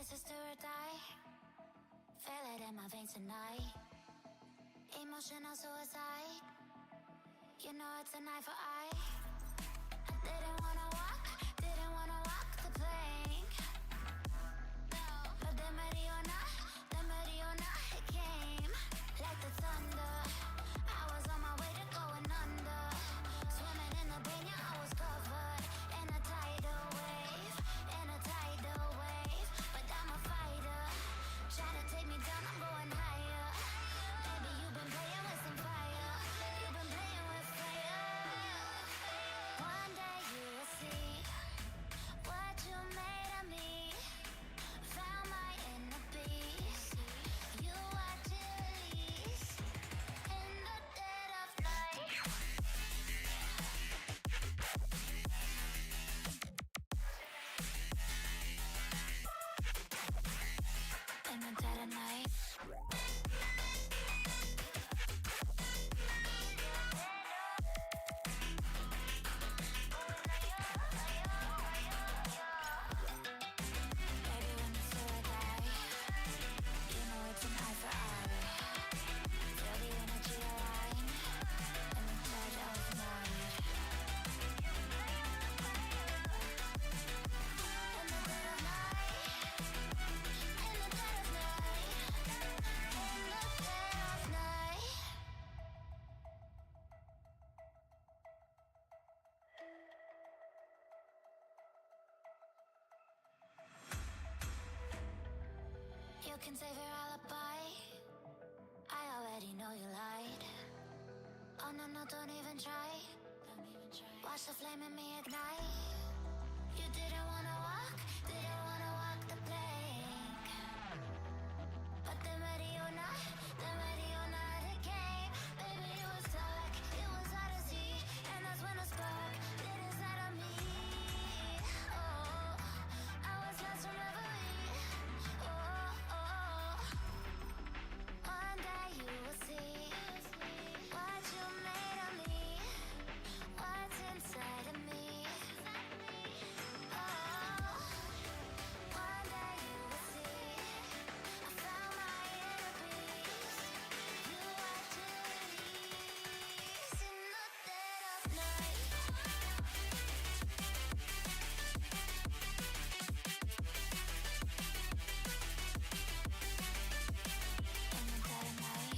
This is do or die. Feel it in my veins tonight. Emotional suicide. You know it's an eye for eye. I didn't wanna walk the plank. But the Mariona, it came like the thunder. I was on my way to going under. Swimming in the banya, I was covered in a tidal wave, But I'm a fighter. Try to take me down, I'm going higher. Baby, you've been playing with some fire. You've been playing with fire. One day you will see what you made of me. Found my inner peace. You watch it release in the dead of night. In the dead of night. Baby, when it's do or die, you know it's an eye for eye. Feel the energy align in the dead of night. In the dead of night. In the dead of night. You can save your alibi. I already know you lied. Oh no, don't even try. Watch the flame in me ignite. You didn't wanna walk the plank. But the Mariona, it came. Baby, it was dark, it was hard to see. And that's when a spark lit inside of me. Oh, I was lost from reverie. Oh, one day you will see what you made of me. What's inside of me. Oh, one day you will see. I found my inner peace. You watch it release in the dead of night. In the dead of night.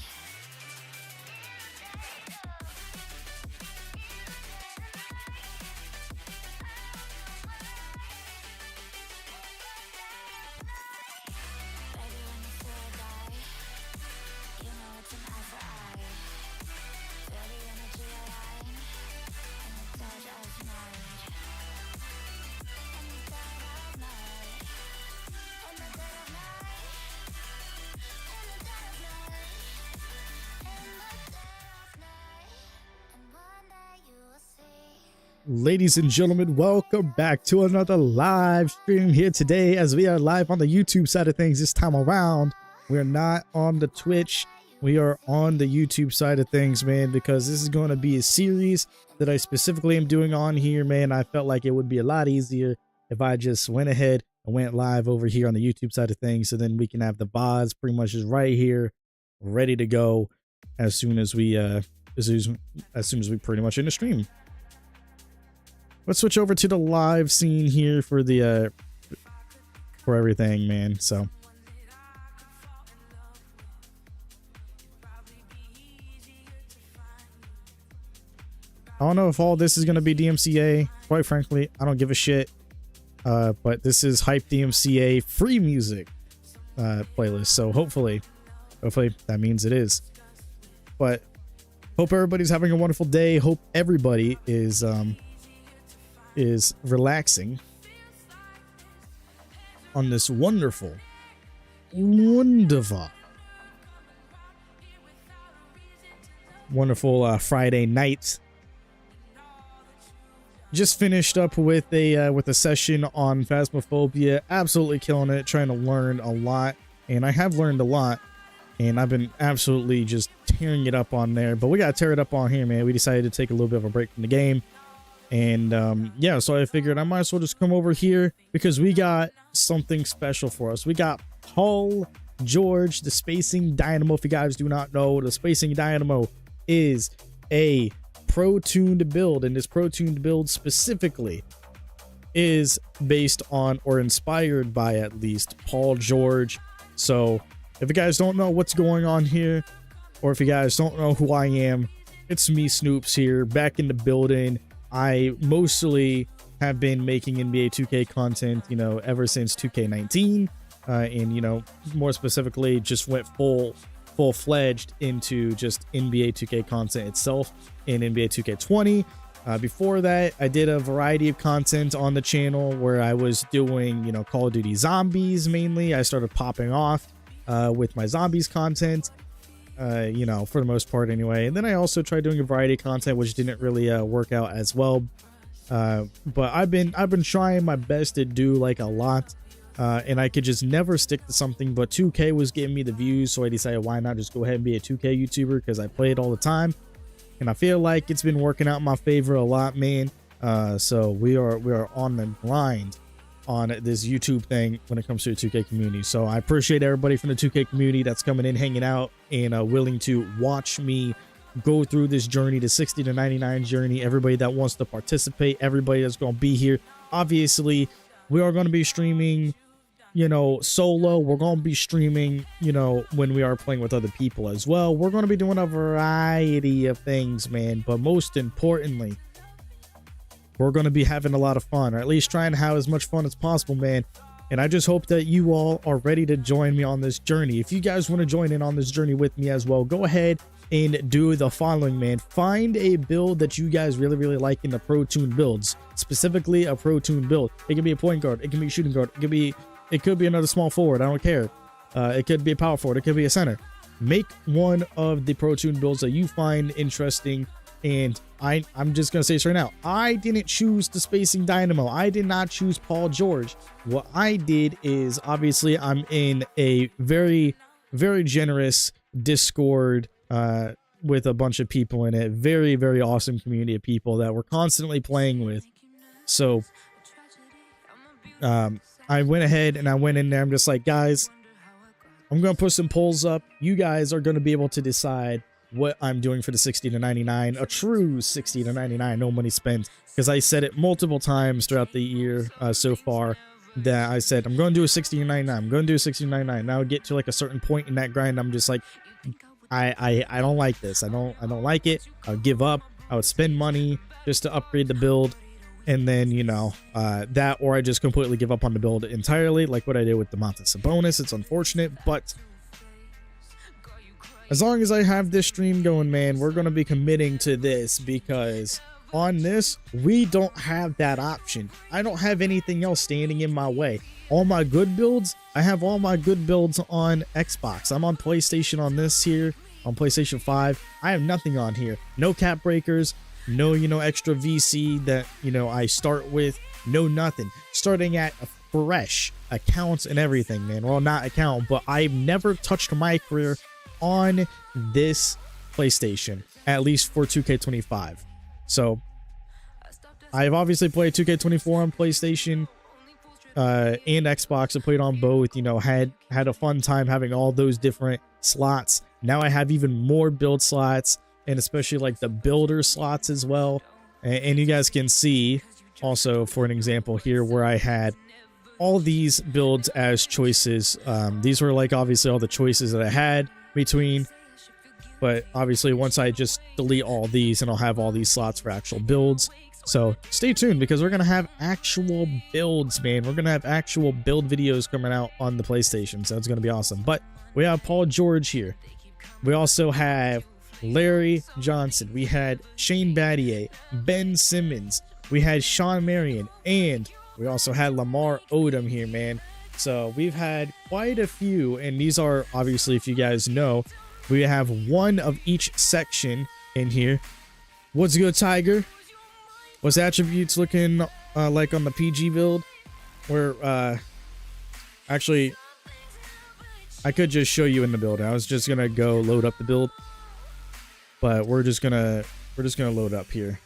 Baby, when it's do or die, you know it's an eye for eye. Feel the energy align in the dead of night. In the dead of night. In the dead of night. In the dead of night. In the dead of night. And one day you will see. Ladies and gentlemen, welcome back to another live stream here today as we are live on the YouTube side of things this time around. We're not on the Twitch. We are on the YouTube side of things, man, because this is going to be a series that I specifically am doing on here, man. I felt like it would be a lot easier if I just went ahead and went live over here on the YouTube side of things, so then we can have the VODs pretty much just right here, ready to go as soon as we pretty much in the stream. Let's switch over to the live scene here for the for everything, man. So I don't know if all this is going to be DMCA. Quite frankly, I don't give a shit. But this is Hype DMCA free music playlist. So hopefully that means it is. But hope everybody's having a wonderful day. Hope everybody is relaxing on this wonderful Friday night. Just finished up with a session on Phasmophobia. Absolutely killing it, trying to learn a lot, and I have learned a lot, and I've been absolutely just tearing it up on there. But we gotta tear it up on here, man. We decided to take a little bit of a break from the game And yeah, so I figured I might as well just come over here because we got something special for us. We got Paul George, the Spacing Dynamo. If you guys do not know, the Spacing Dynamo is a pro-tuned build, and this pro-tuned build specifically is based on, or inspired by at least, Paul George. So if you guys don't know what's going on here, or if you guys don't know who I am, it's me, Snoops, here, back in the building. I mostly have been making NBA 2K content, you know, ever since 2K19, and, you know, more specifically, just went full-fledged into just NBA 2K content itself in NBA 2K20. Before that, I did a variety of content on the channel where I was doing, you know, Call of Duty Zombies mainly. I started popping off with my Zombies content, you know, for the most part anyway. And then I also tried doing a variety of content, which didn't really work out as well. But I've been trying my best to do like a lot, and I could just never stick to something. But 2K was giving me the views, so I decided why not just go ahead and be a 2K YouTuber, because I play it all the time. And I feel like it's been working out in my favor a lot, man. So we are on the grind on this YouTube thing when it comes to the 2K community. So I appreciate everybody from the 2K community that's coming in, hanging out, and willing to watch me go through this journey, the 60 to 99 journey. Everybody that wants to participate, everybody that's going to be here. Obviously, we are going to be streaming, you know, solo. We're going to be streaming, you know, when we are playing with other people as well. We're going to be doing a variety of things, man. But most importantly, we're going to be having a lot of fun, or at least trying to have as much fun as possible, man. And I just hope that you all are ready to join me on this journey. If you guys want to join in on this journey with me as well, go ahead and do the following, man. Find a build that you guys really like in the pro tune builds, specifically a pro tune build. It can be a point guard, it can be a shooting guard, it could be another small forward, I don't care. It could be a power forward, it could be a center. Make one of the pro tune builds that you find interesting. And I'm just gonna say this right now, I didn't choose the Spacing Dynamo. I did not choose Paul George. What I did is, obviously, I'm in a very generous Discord with a bunch of people in it. Very awesome community of people that we're constantly playing with. So I went ahead and I went in there. I'm just like, guys, I'm gonna put some polls up. You guys are gonna be able to decide what I'm doing for the 60 to 99, a true 60 to 99, no money spent, because I said it multiple times throughout the year so far that I said I'm going to do a 60 to 99, I'm going to do a 60 to 99. Now I get to like a certain point in that grind, I'm just like, I don't like this. I don't like it. I'll give up. I would spend money just to upgrade the build, and then, you know, that, or I just completely give up on the build entirely, like what I did with the Monte Sabonis. It's unfortunate, but as long as I have this stream going, man, we're going to be committing to this, because on this, we don't have that option. I don't have anything else standing in my way. All my good builds, I have all my good builds on Xbox. I'm on PlayStation on this here, on PlayStation 5. I have nothing on here. No cap breakers, no, you know, extra VC that, you know, I start with. No nothing. Starting at a fresh accounts and everything, man. Well, not account, but I've never touched MyCareer on this PlayStation, at least for 2K25. So I've obviously played 2K24 on PlayStation and Xbox. I played on both, you know, had a fun time having all those different slots. Now I have even more build slots, and especially like the builder slots as well. And you guys can see also, for an example here, where I had all these builds as choices. These were like obviously all the choices that I had between, but obviously once I just delete all these, and I'll have all these slots for actual builds. So stay tuned, because we're gonna have actual builds, man. We're gonna have actual build videos coming out on the PlayStation, so it's gonna be awesome. But we have Paul George here. We also have Larry Johnson. We had Shane Battier, Ben Simmons. We had Sean Marion, and we also had Lamar Odom here, man. So we've had quite a few, and these are obviously, if you guys know, we have one of each section in here. What's good, Tiger? What's attributes looking like on the PG build? Where actually, I could just show you in the build. I was just gonna go load up the build, but we're just gonna load up here.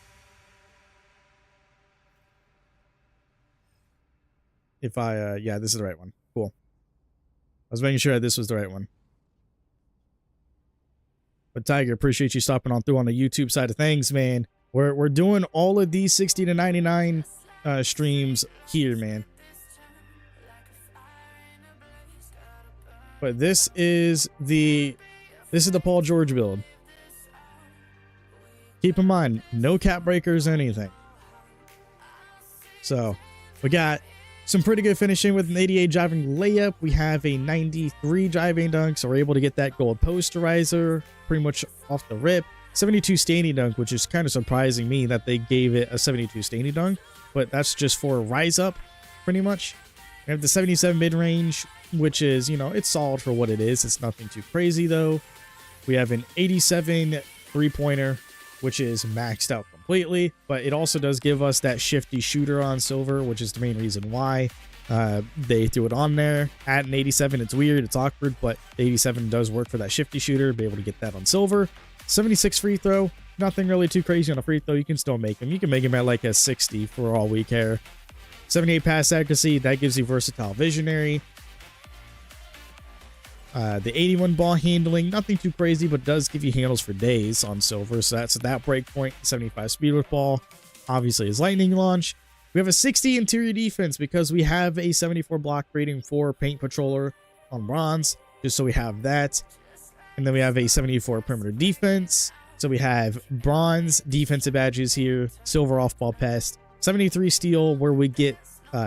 if I, yeah, this is the right one. Cool. I was making sure this was the right one. But Tiger, appreciate you stopping on through on the YouTube side of things, man. We're doing all of these 60 to 99 streams here, man. But this is the Paul George build. Keep in mind, no cap breakers or anything. So we got some pretty good finishing with an 88 driving layup. We have a 93 driving dunk, so we're able to get that gold posterizer pretty much off the rip. 72 standing dunk, which is kind of surprising me that they gave it a 72 standing dunk, but that's just for rise up pretty much. We have the 77 mid-range, which is, you know, it's solid for what it is. It's nothing too crazy though. We have an 87 three-pointer, which is maxed out completely, but it also does give us that shifty shooter on silver, which is the main reason why they threw it on there. At an 87, it's weird, it's awkward, but the 87 does work for that shifty shooter. Be able to get that on silver. 76 free throw, nothing really too crazy on a free throw. You can still make them. You can make them at like a 60 for all we care. 78 pass accuracy, that gives you versatile visionary. The 81 ball handling, nothing too crazy, but does give you handles for days on silver. So that's that break point. 75 speed with ball, obviously his lightning launch. We have a 60 interior defense because we have a 74 block rating for paint patroller on bronze, just so we have that. And then we have a 74 perimeter defense. So we have bronze defensive badges here, silver off ball pest, 73 steal where we get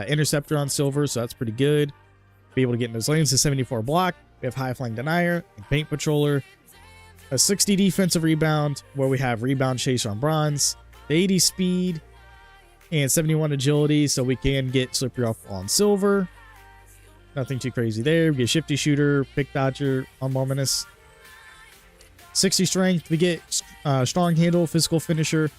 interceptor on silver, so that's pretty good. Be able to get in those lanes. A 74 block. We have high flying denier and paint patroller. A 60 defensive rebound where we have rebound chaser on bronze. The 80 speed and 71 agility, so we can get slippery off ball on silver. Nothing too crazy there. We get shifty shooter, pick dodger on luminous. 60 strength, we get strong handle, physical finisher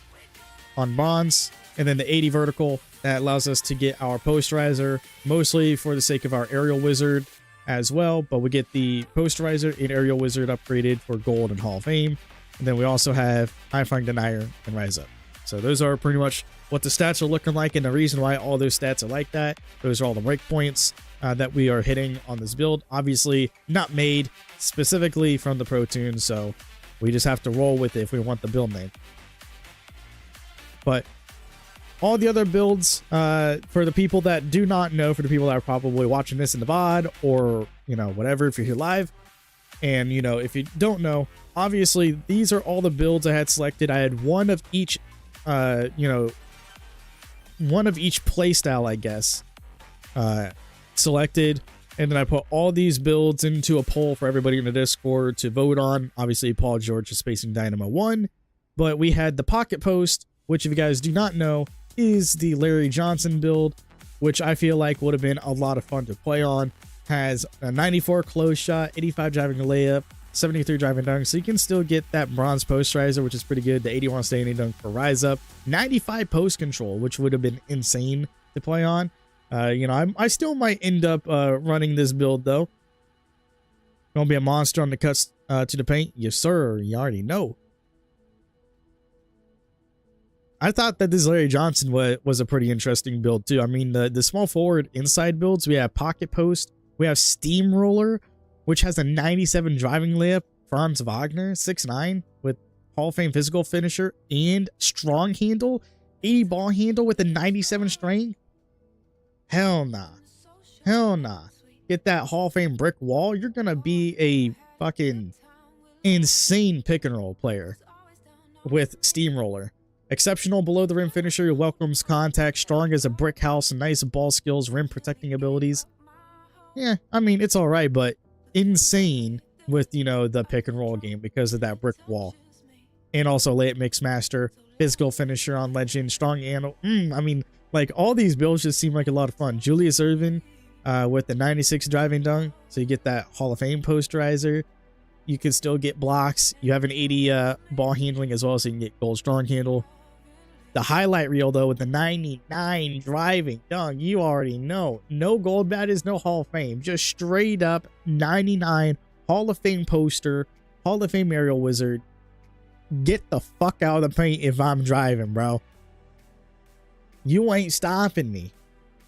on bronze. And then the 80 vertical, that allows us to get our posterizer, mostly for the sake of our aerial wizard as well. But we get the posterizer and aerial wizard upgraded for gold and Hall of Fame. And then we also have high flying denier and rise up. So those are pretty much what the stats are looking like, and the reason why all those stats are like that. Those are all the breakpoints that we are hitting on this build. Obviously not made specifically from the Pro Tunes, so we just have to roll with it if we want the build name. But all the other builds, for the people that do not know, for the people that are probably watching this in the VOD or, you know, whatever, if you're here live, and, you know, if you don't know, obviously these are all the builds I had selected. I had one of each, you know, one of each playstyle, I guess, selected, and then I put all these builds into a poll for everybody in the Discord to vote on. Obviously, Paul George is facing Dynamo 1, but we had the pocket post, which if you guys do not know, is the Larry Johnson build, which I feel like would have been a lot of fun to play on. Has a 94 close shot, 85 driving layup, 73 driving dunk, so you can still get that bronze posterizer, which is pretty good. The 81 standing dunk for rise up, 95 post control, which would have been insane to play on. You know, I still might end up running this build though. Gonna be a monster on the cuts to the paint, yes sir. You already know. I thought that this Larry Johnson was a pretty interesting build too. I mean, the small forward inside builds, we have pocket post, we have steamroller, which has a 97 driving layup, Franz Wagner 6'9" with Hall of Fame physical finisher and strong handle, 80 ball handle with a 97 strength. Hell nah. Hell nah. Get that Hall of Fame brick wall, you're gonna be a fucking insane pick and roll player with steamroller. Exceptional below the rim finisher, welcomes contact, strong as a brick house, nice ball skills, rim protecting abilities. Yeah, I mean, it's all right, but insane with, you know, the pick and roll game because of that brick wall. And also layup mix master, physical finisher on legend, strong handle. I mean, like, all these builds just seem like a lot of fun. Julius Irving with the 96 driving dunk, so you get that Hall of Fame posterizer. You can still get blocks. You have an 80 ball handling as well, so you can get gold strong handle. The highlight reel, though, with the 99 driving dunk, you already know. No gold badges, no Hall of Fame. Just straight up 99 Hall of Fame poster, Hall of Fame aerial wizard. Get the fuck out of the paint if I'm driving, bro. You ain't stopping me.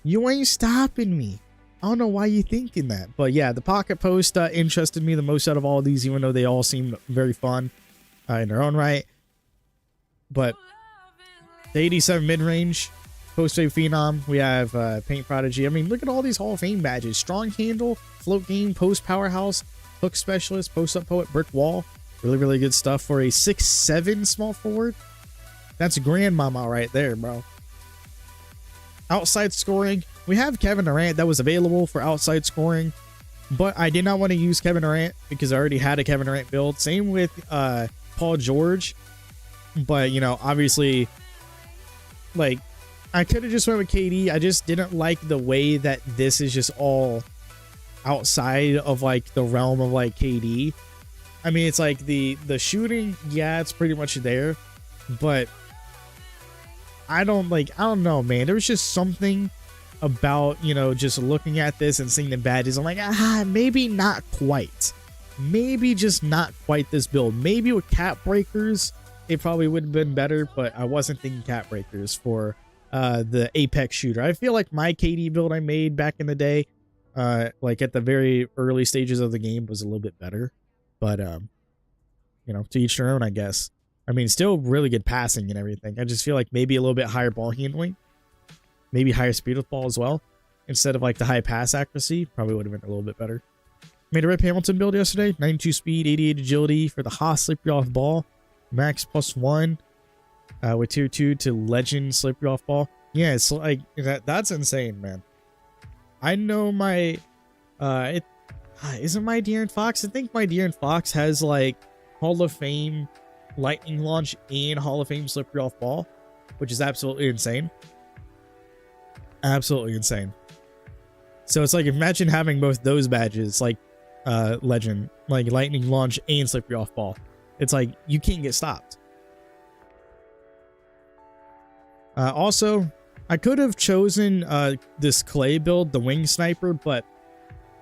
You ain't stopping me. I don't know why you thinking that. But yeah, the pocket post interested me the most out of all of these, even though they all seem very fun in their own right. But the 87 mid-range, post-fade phenom, we have paint prodigy. I mean, look at all these Hall of Fame badges. Strong handle, float game, post powerhouse, hook specialist, post-up poet, brick wall. Really, really good stuff for a 6'7" small forward. That's grandmama right there, bro. Outside scoring. We have Kevin Durant that was available for outside scoring, but I did not want to use Kevin Durant because I already had a Kevin Durant build. Same with Paul George. But, you know, obviously, like, I could have just went with KD. I just didn't like the way that this is just all outside of, like, the realm of, like, KD. I mean, it's like the shooting, yeah, it's pretty much there. But I don't know, man. There was just something about, you know, just looking at this and seeing the badges. I'm like, maybe not quite. Maybe just not quite this build. Maybe with cap breakers, it probably would have been better, but I wasn't thinking cap breakers for the Apex shooter. I feel like my KD build I made back in the day, like at the very early stages of the game, was a little bit better. But, you know, to each their own, I guess. I mean, still really good passing and everything. I just feel like maybe a little bit higher ball handling. Maybe higher speed with ball as well. Instead of like the high pass accuracy. Probably would have been a little bit better. Made a Rip Hamilton build yesterday. 92 speed, 88 agility for the Haas slippery off ball. Max +1. With tier 2 to legend slippery off ball. Yeah, it's like, that's insane, man. I know my... isn't my De'Aaron Fox? I think my De'Aaron Fox has like Hall of Fame lightning launch and Hall of Fame slippery off ball, which is absolutely insane. Absolutely insane. So it's like, imagine having both those badges, like legend, like lightning launch and slippery off ball. It's like you can't get stopped. Also, I could have chosen this clay build, the wing sniper, but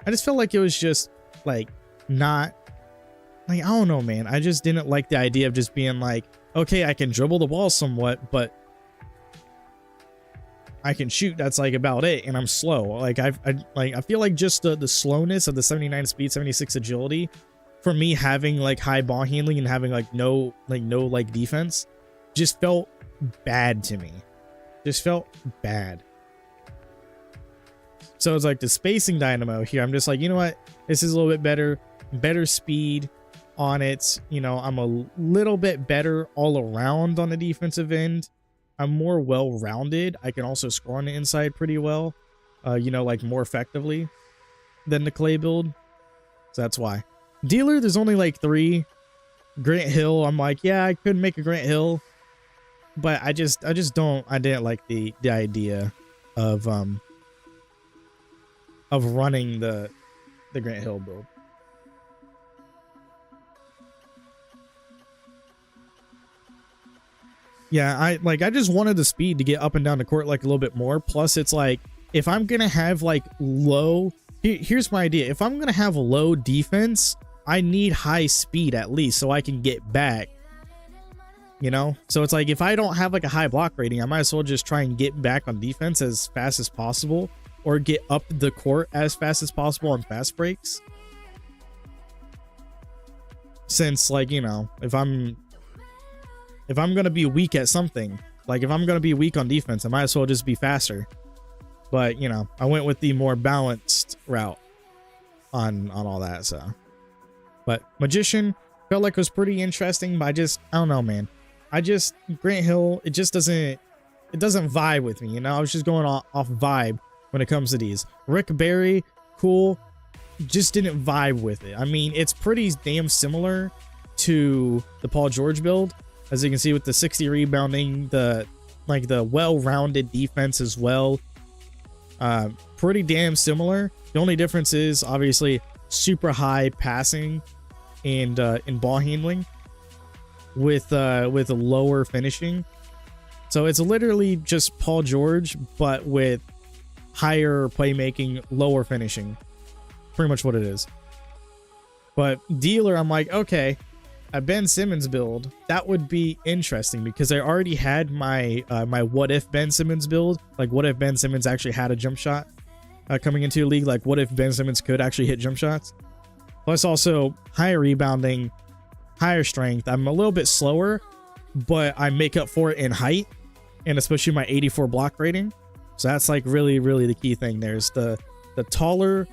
I just felt like it was just like not, like, I don't know, man. I just didn't like the idea of just being like, okay, I can dribble the ball somewhat, but I can shoot. That's like about it, and I'm slow. Like I feel like just the slowness of the 79 speed, 76 agility, for me having like high ball handling and having like no defense, just felt bad to me. Just felt bad. So it's like the spacing dynamo here. I'm just like, you know what? This is a little bit better speed on it. You know, I'm a little bit better all around on the defensive end. I'm more well-rounded. I can also score on the inside pretty well. You know, like more effectively than the clay build. So that's why. Dealer, there's only like 3. Grant Hill, I'm like, yeah, I could make a Grant Hill. But I didn't like the idea of running the Grant Hill build. Yeah, I just wanted the speed to get up and down the court like a little bit more. Plus, it's like, if I'm gonna have like low, here's my idea. If I'm gonna have low defense, I need high speed at least so I can get back. You know, so it's like, if I don't have like a high block rating, I might as well just try and get back on defense as fast as possible, or get up the court as fast as possible on fast breaks. Since, like, you know, if I'm gonna be weak at something, like if I'm gonna be weak on defense, I might as well just be faster. But, you know, I went with the more balanced route on all that. So, but Magician felt like it was pretty interesting, but I don't know, man. Grant Hill, it doesn't vibe with me, you know. I was just going off vibe when it comes to these. Rick Barry, cool, just didn't vibe with it. I mean, it's pretty damn similar to the Paul George build, as you can see with the 60 rebounding, the well-rounded defense as well. Pretty damn similar. The only difference is obviously super high passing and in ball handling with lower finishing. So it's literally just Paul George, but with higher playmaking, lower finishing. Pretty much what it is. But Dealer, I'm like, okay, a Ben Simmons build, that would be interesting because I already had my my what if Ben Simmons build. Like, what if Ben Simmons actually had a jump shot coming into the league? Like, what if Ben Simmons could actually hit jump shots? Plus also higher rebounding, higher strength. I'm a little bit slower, but I make up for it in height, and especially my 84 block rating. So that's like really the key thing. There's the taller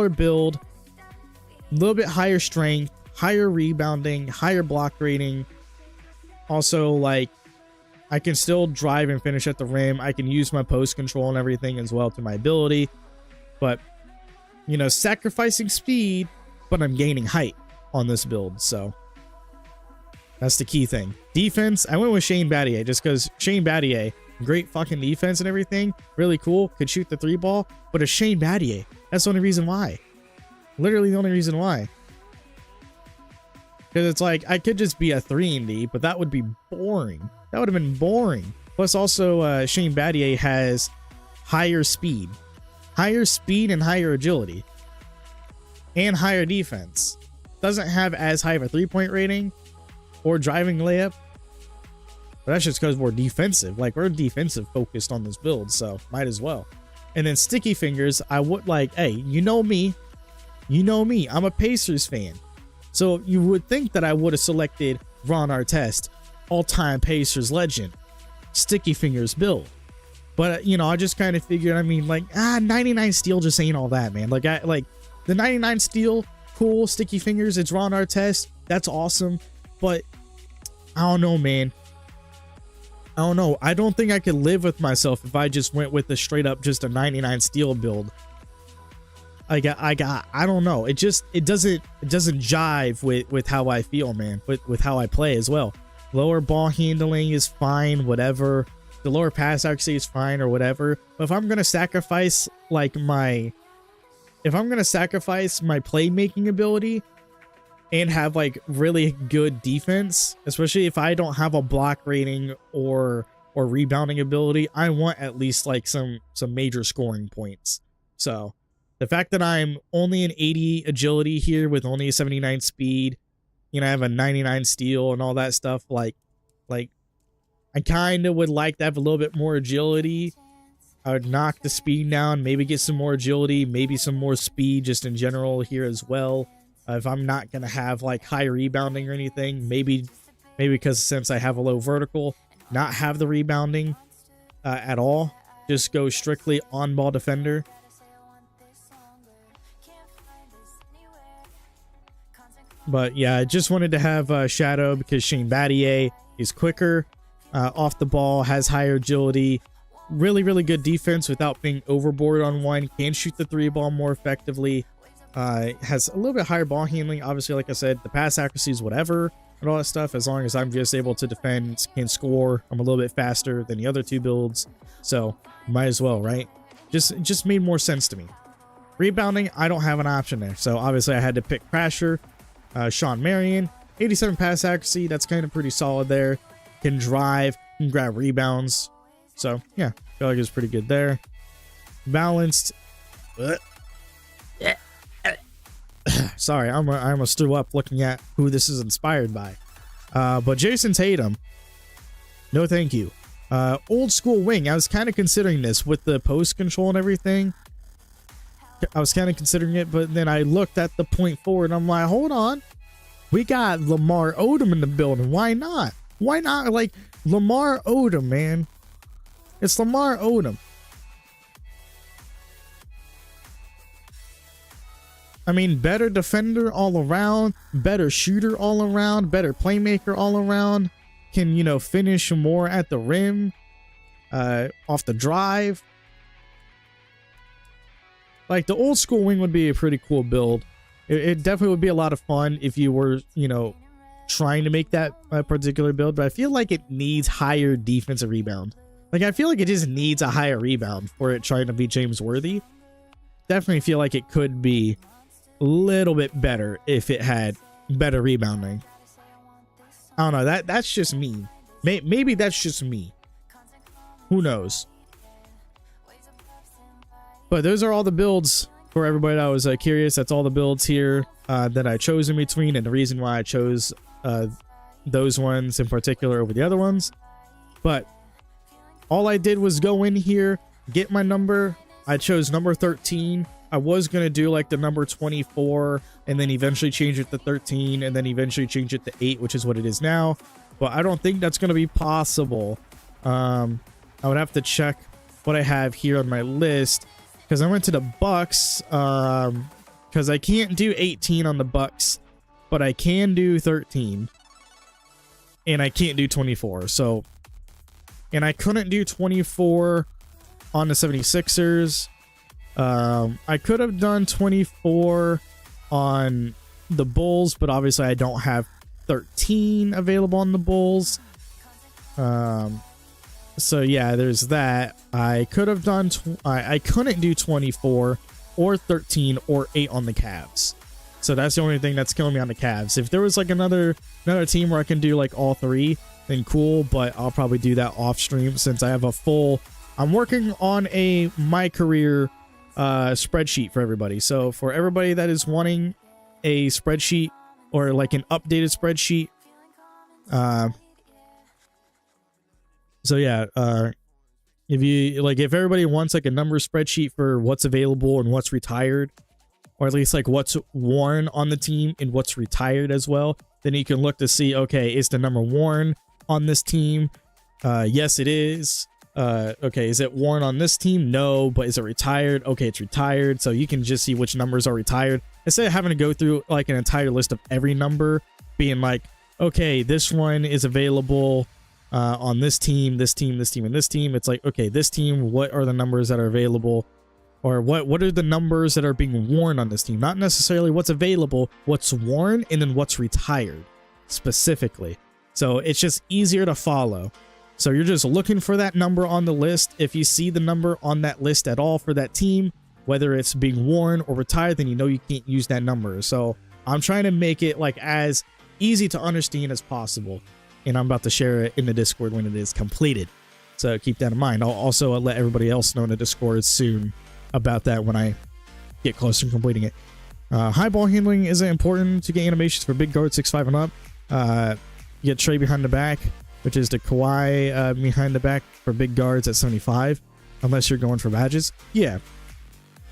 build, a little bit higher strength, higher rebounding, higher block rating. Also, like, I can still drive and finish at the rim. I can use my post control and everything as well to my ability, but you know, sacrificing speed, but I'm gaining height on this build. So that's the key thing. Defense, I went with Shane Battier just because Shane Battier, great fucking defense and everything, really cool, could shoot the 3-ball, but it's Shane Battier. That's the only reason why. Literally the only reason why. Because it's like, I could just be a 3-and-D, but that would be boring. That would have been boring. Plus also, Shane Battier has higher speed and higher agility, and higher defense. Doesn't have as high of a 3-point rating or driving layup, but that's just because we're defensive. Like, we're defensive focused on this build, so might as well. And then sticky fingers, I would like, hey, you know me, I'm a Pacers fan. So you would think that I would have selected Ron Artest, all-time Pacers legend, sticky fingers build. But, you know, I just kind of figured, I mean, like, 99 steal just ain't all that, man. Like, the 99 steal, cool, sticky fingers, it's Ron Artest, that's awesome. But I don't know, man. I don't know. I don't think I could live with myself if I just went with a straight up just a 99 steal build. I don't know. It doesn't jive with how I feel, man. With how I play as well. Lower ball handling is fine, whatever. The lower pass accuracy is fine or whatever. But if I'm gonna sacrifice my playmaking ability and have like really good defense, especially if I don't have a block rating or rebounding ability, I want at least like some major scoring points. So the fact that I'm only an 80 agility here with only a 79 speed, you know, I have a 99 steal and all that stuff, like I kind of would like to have a little bit more agility. I would knock the speed down, maybe get some more agility, maybe some more speed just in general here as well. If I'm not going to have like high rebounding or anything, maybe because since I have a low vertical, not have the rebounding at all. Just go strictly on ball defender. But yeah, I just wanted to have Shadow because Shane Battier is quicker, off the ball, has higher agility, really good defense without being overboard on one, can shoot the 3-ball more effectively, has a little bit higher ball handling. Obviously, like I said, the pass accuracy is whatever and all that stuff. As long as I'm just able to defend, can score, I'm a little bit faster than the other two builds, so might as well, right? Just made more sense to me. Rebounding, I don't have an option there, so obviously I had to pick Crasher. Sean Marion, 87 pass accuracy, that's kind of pretty solid there. Can drive, can grab rebounds. So yeah, I feel like it's pretty good there. Balanced. Sorry, I almost threw up looking at who this is inspired by. But Jason Tatum, no thank you. Old school wing, I was kind of considering this with the post control and everything. I was kind of considering it, but then I looked at the point forward and I'm like, hold on. We got Lamar Odom in the building. Why not? Why not? Like, Lamar Odom, man. It's Lamar Odom. I mean, better defender all around, better shooter all around, better playmaker all around. Can, you know, finish more at the rim, off the drive. Like, the old school wing would be a pretty cool build. It definitely would be a lot of fun if you were, you know, trying to make that particular build. But I feel like it needs higher defensive rebound. Like, I feel like it just needs a higher rebound for it trying to be James Worthy. Definitely feel like it could be a little bit better if it had better rebounding. I don't know. That's just me. Maybe that's just me. Who knows? But those are all the builds for everybody that was curious. That's all the builds here that I chose in between, and the reason why I chose those ones in particular over the other ones. But all I did was go in here, get my number. I chose number 13. I was going to do like the number 24 and then eventually change it to 13 and then eventually change it to 8, which is what it is now. But I don't think that's going to be possible. I would have to check what I have here on my list, because I went to the Bucks, because I can't do 18 on the Bucks, but I can do 13 and I can't do 24. So, and I couldn't do 24 on the 76ers. I could have done 24 on the Bulls, but obviously I don't have 13 available on the Bulls. So yeah, there's that. I could have done I couldn't do 24 or 13 or 8 on the Cavs. So that's the only thing that's killing me on the Cavs. If there was like another team where I can do like all 3, then cool, but I'll probably do that off stream since I have a full. I'm working on a MyCareer spreadsheet for everybody. So for everybody that is wanting a spreadsheet or like an updated spreadsheet, so yeah, if everybody wants like a number spreadsheet for what's available and what's retired, or at least like what's worn on the team and what's retired as well, then you can look to see, okay, is the number worn on this team? Yes, it is. Okay, is it worn on this team? No, but is it retired? Okay, it's retired. So you can just see which numbers are retired instead of having to go through like an entire list of every number, being like, okay, this one is available on this team, this team, this team, and this team. It's like, okay, this team, what are the numbers that are available, or what are the numbers that are being worn on this team? Not necessarily what's available, what's worn, and then what's retired specifically. So it's just easier to follow. So you're just looking for that number on the list. If you see the number on that list at all for that team, whether it's being worn or retired, then you know you can't use that number. So I'm trying to make it like as easy to understand as possible. And I'm about to share it in the Discord when it is completed. So keep that in mind. I'll also let everybody else know in the Discord soon about that when I get closer to completing it. High ball handling isn't important to get animations for big guards 6'5" and up. You get Trey behind the back, which is the Kawhi behind the back for big guards at 75, unless you're going for badges. Yeah.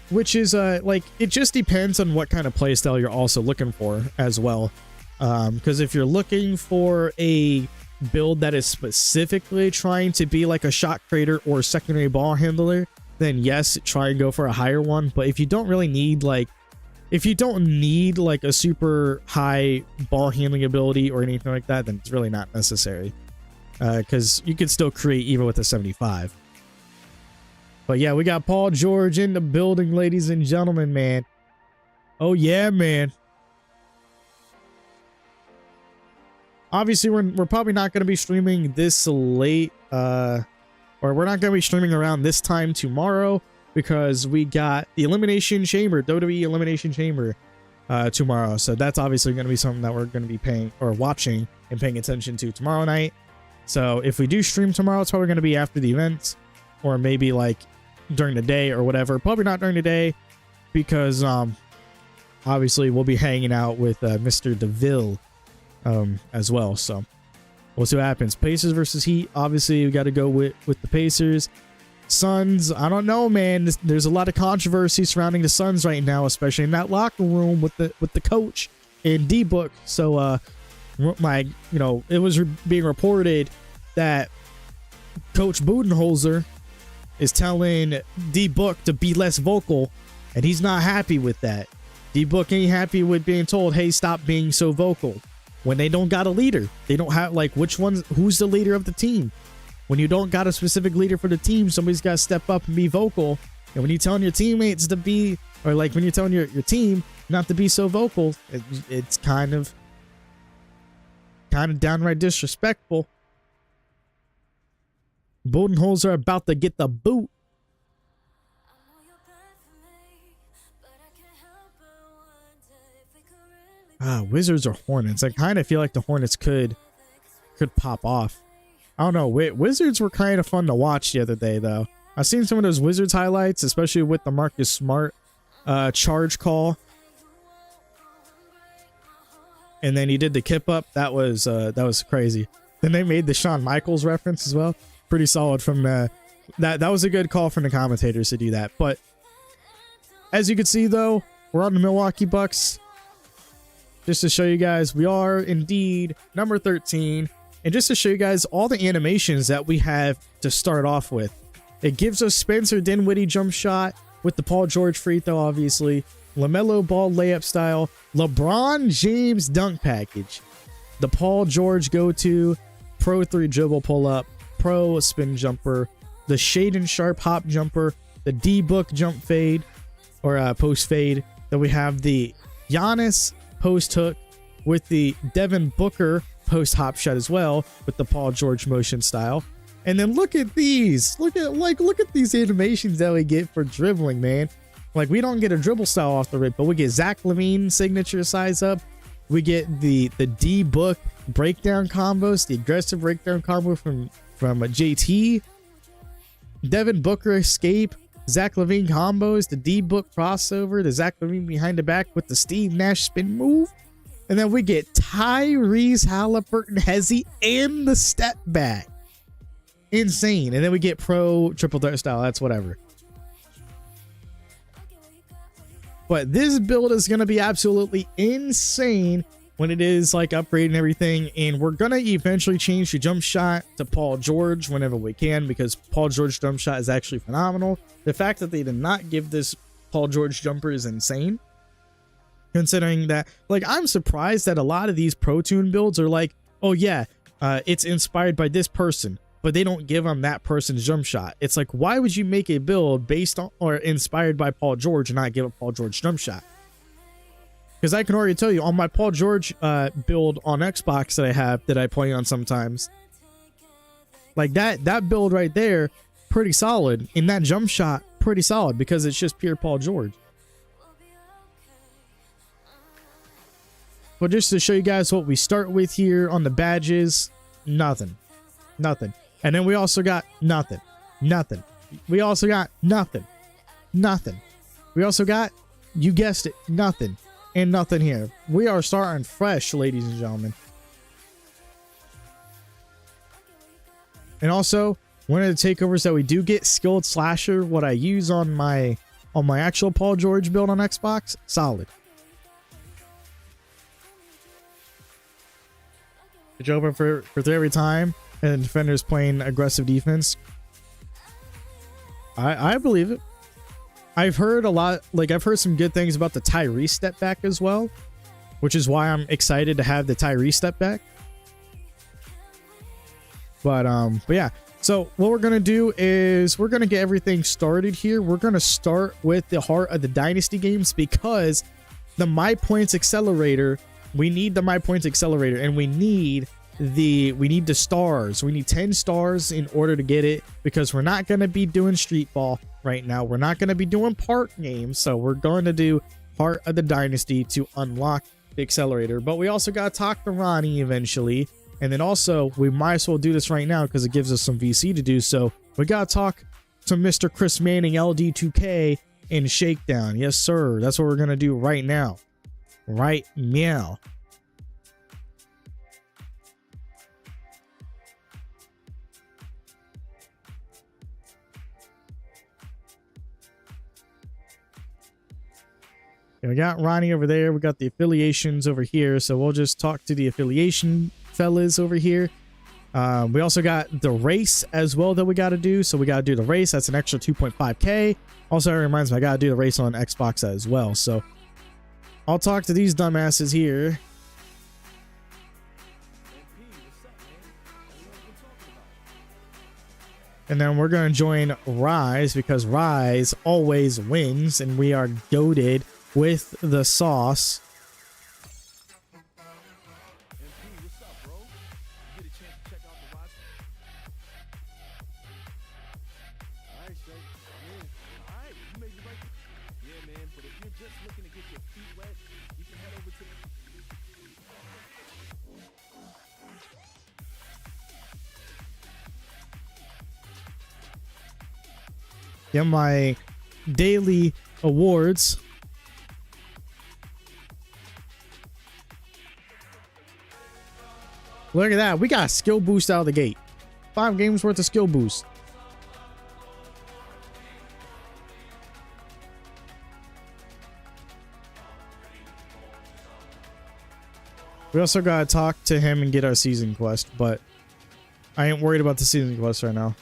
Which is like, it just depends on what kind of play style you're also looking for as well. Because if you're looking for a build that is specifically trying to be like a shot creator or secondary ball handler, then yes, try and go for a higher one. But if you don't really need like, if you don't need like a super high ball handling ability or anything like that, then it's really not necessary. Because you can still create even with a 75. But yeah, we got Paul George in the building, ladies and gentlemen, man. Oh yeah, man. Obviously, we're probably not going to be streaming this late, or we're not going to be streaming around this time tomorrow, because we got the Elimination Chamber, WWE Elimination Chamber, tomorrow. So that's obviously going to be something that we're going to be paying or watching and paying attention to tomorrow night. So if we do stream tomorrow, it's probably going to be after the event, or maybe like during the day or whatever. Probably not during the day, because obviously we'll be hanging out with Mr. DeVille as well. So we'll see what happens. Pacers versus Heat. Obviously, we got to go with the Pacers. Suns, I don't know, man. There's a lot of controversy surrounding the Suns right now, especially in that locker room with the coach and D-Book. So it was being reported that Coach Budenholzer is telling D-Book to be less vocal, and he's not happy with that. D-Book ain't happy with being told, hey, stop being so vocal. When they don't got a leader, they don't have like who's the leader of the team? When you don't got a specific leader for the team, somebody's got to step up and be vocal. And when you're telling your teammates to be, or like when you're telling your team not to be so vocal, it's kind of downright disrespectful. Budenholzer about to get the boot. Wizards or Hornets? I kind of feel like the Hornets could pop off. I don't know. Wizards were kind of fun to watch the other day, though. I've seen some of those Wizards highlights, especially with the Marcus Smart charge call. and then he did the kip up. That was crazy. Then they made the Shawn Michaels reference as well. Pretty solid from that was a good call from the commentators to do that. But as you can see, though, we're on the Milwaukee Bucks. Just to show you guys, we are indeed number 13. And just to show you guys all the animations that we have to start off with. It gives us Spencer Dinwiddie jump shot with the Paul George free throw, obviously. LaMelo Ball layup style. LeBron James dunk package. The Paul George go-to. Pro 3 dribble pull-up. Pro spin jumper. The Shaden Sharp hop jumper. The D-Book jump fade. Or post fade. Then we have the Giannis post hook with the Devin Booker post hop shot as well with the Paul George motion style. And then look at these. Look at these animations that we get for dribbling, man. Like, we don't get a dribble style off the rip, but we get Zach LaVine signature size up. We get the D-Book breakdown combos, the aggressive breakdown combo from JT. Devin Booker escape, Zach LaVine combos, the D-Book crossover, the Zach LaVine behind the back with the Steve Nash spin move. And then we get Tyrese Halliburton hezzy and the step back. Insane. And then we get pro triple threat style. That's whatever. But this build is going to be absolutely insane when it is like upgrading everything. And we're going to eventually change the jump shot to Paul George whenever we can, because Paul George jump shot is actually phenomenal. The fact that they did not give this Paul George jumper is insane. Considering that, like, I'm surprised that a lot of these Pro Tune builds are like, oh yeah, it's inspired by this person, but they don't give them that person's jump shot. It's like, why would you make a build based on or inspired by Paul George and not give a Paul George jump shot? Because I can already tell you on my Paul George build on Xbox that I have that I play on sometimes, like that build right there, pretty solid. And that jump shot, pretty solid, because it's just pure Paul George. But just to show you guys what we start with here on the badges, nothing. And then we also got nothing. We also got nothing. We also got, you guessed it, nothing. And nothing here. We are starting fresh, ladies and gentlemen. And also, one of the takeovers that we do get, Skilled Slasher, what I use on my actual Paul George build on Xbox, solid. It's open for 3 every time, and the defender's playing aggressive defense. I believe it. I've heard a lot, like I've heard some good things about the Tyrese step back as well, which is why I'm excited to have the Tyrese step back. But yeah. So what we're gonna do is we're gonna get everything started here. We're gonna start with the heart of the Dynasty games, because the My Points Accelerator. We need the My Points Accelerator, and we need the stars. We need 10 stars in order to get it, because we're not going to be doing street ball right now. We're not going to be doing park games. So we're going to do Heart of the Dynasty to unlock the accelerator. But we also got to talk to Ronnie eventually. And then also, we might as well do this right now because it gives us some VC to do. So we got to talk to Mr. Chris Manning, LD2K, in Shakedown. Yes, sir. That's what we're going to do right now. Right now. And we got Ronnie over there. We got the affiliations over here. So we'll just talk to the affiliation fellas over here. We also got the race as well that we got to do. So we got to do the race. That's an extra 2.5K. Also, it reminds me, I got to do the race on Xbox as well. So I'll talk to these dumbasses here. And then we're going to join Rise, because Rise always wins, and we are goated with the sauce. Get my daily awards. Look at that. We got a skill boost out of the gate. 5 games worth of skill boost. We also gotta talk to him and get our season quest, but I ain't worried about the season quest right now.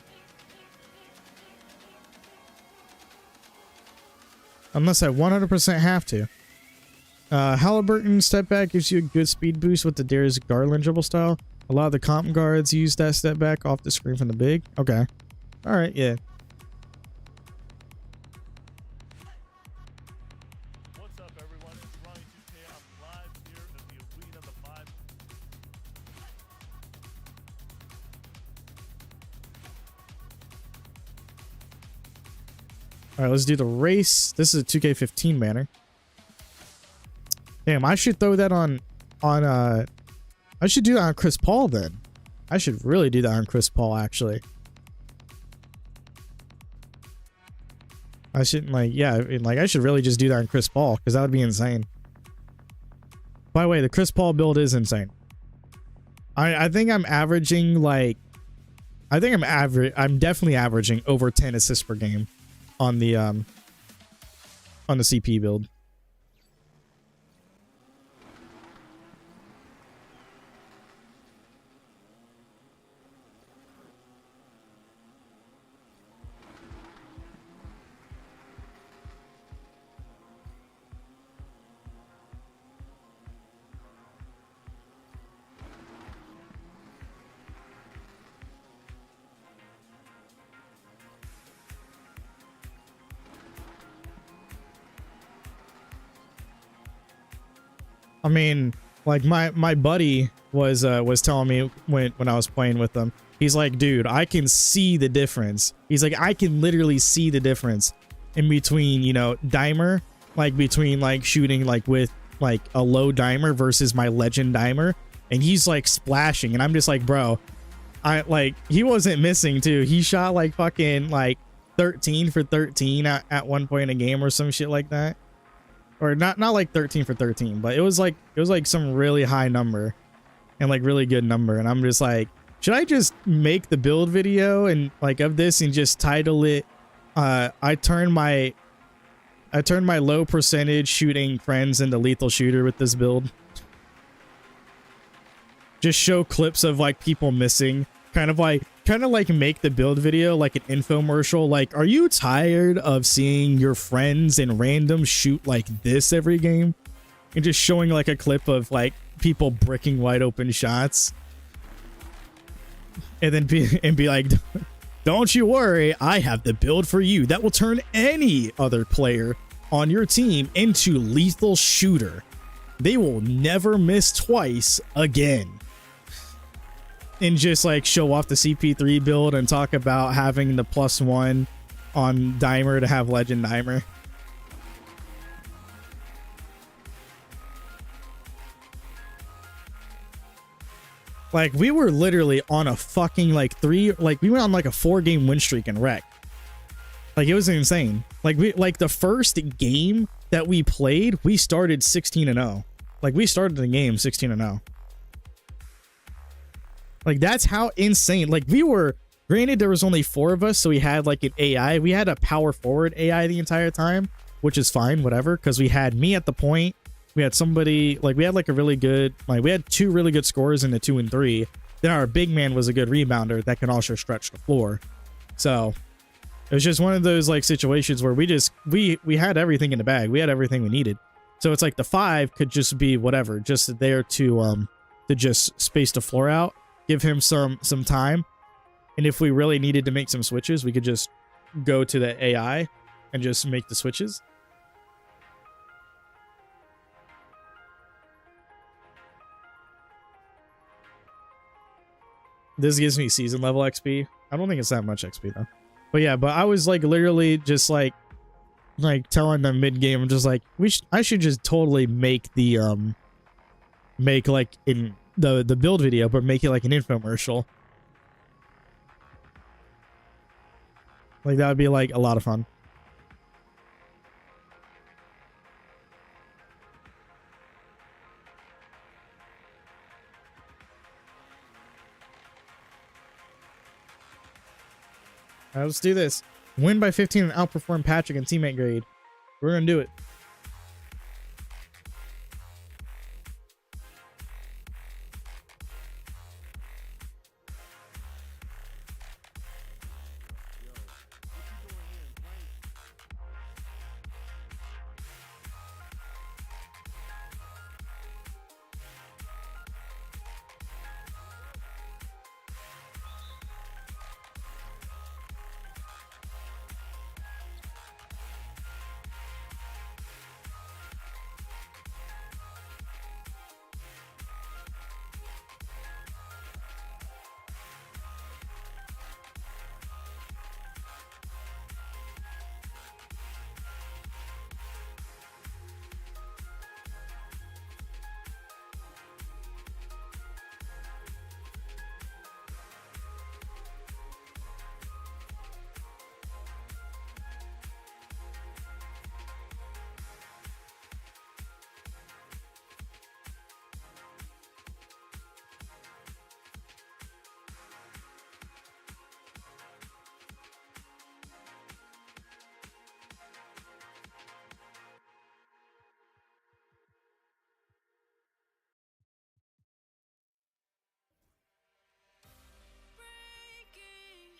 Unless I 100% have to. Halliburton step back gives you a good speed boost with the Darius Garland dribble style. A lot of the comp guards use that step back off the screen from the big. Okay. Alright, yeah. What's up, everyone? It's Ryan2K. I'm live here at the arena, the 5. Alright, let's do the race. This is a 2K15 banner. Damn, I should throw that on I should do that on Chris Paul then. I should really do that on Chris Paul, actually. I shouldn't, like, yeah, like, I should really just do that on Chris Paul, because that would be insane. By the way, the Chris Paul build is insane. I think I'm averaging, like, I'm definitely averaging over 10 assists per game on the CP build. I mean, like my buddy was telling me when I was playing with them. He's like, dude, I can see the difference. He's like, I can literally see the difference in between, you know, dimer, like between like shooting like with like a low dimer versus my legend dimer. And he's like splashing, and I'm just like, bro, he wasn't missing too. He shot like fucking like 13 for 13 at one point in a game or some shit like that. Or not like 13 for 13, but it was like some really high number and like really good number. And I'm just like, should I just make the build video and like of this and just title it I turned my low percentage shooting friends into lethal shooter with this build? Just show clips of like people missing, kind of like make the build video like an infomercial. Like, are you tired of seeing your friends and random shoot like this every game? And just showing like a clip of like people bricking wide open shots, and then be like, don't you worry, I have the build for you that will turn any other player on your team into lethal shooter. They will never miss twice again. And just like show off the CP3 build and talk about having the +1 on dimer to have legend dimer. Like, we were literally on a fucking like we went on like a 4-game win streak in rec. Like, it was insane. Like, the first game that we played, we started 16-0. Like, we started the game 16-0. Like, that's how insane. Like, we were, granted, there was only 4 of us, so we had like an AI. We had a power forward AI the entire time, which is fine, whatever, because we had me at the point. We had somebody, like, we had like a really good, like, we had 2 really good scorers in the 2 and 3. Then our big man was a good rebounder that can also stretch the floor. So it was just one of those like situations where we had everything in the bag. We had everything we needed. So it's like the 5 could just be whatever, just there to just space the floor out, give him some time. And if we really needed to make some switches, we could just go to the AI and just make the switches. This gives me season level XP. I don't think it's that much XP though. But yeah, but I was like literally just like telling them mid game, I'm just like, I should just totally make the make like in the build video, but make it like an infomercial. Like, that would be like a lot of fun. All right, let's do this. Win by 15 and outperform Patrick in teammate grade. We're gonna do it. Breaking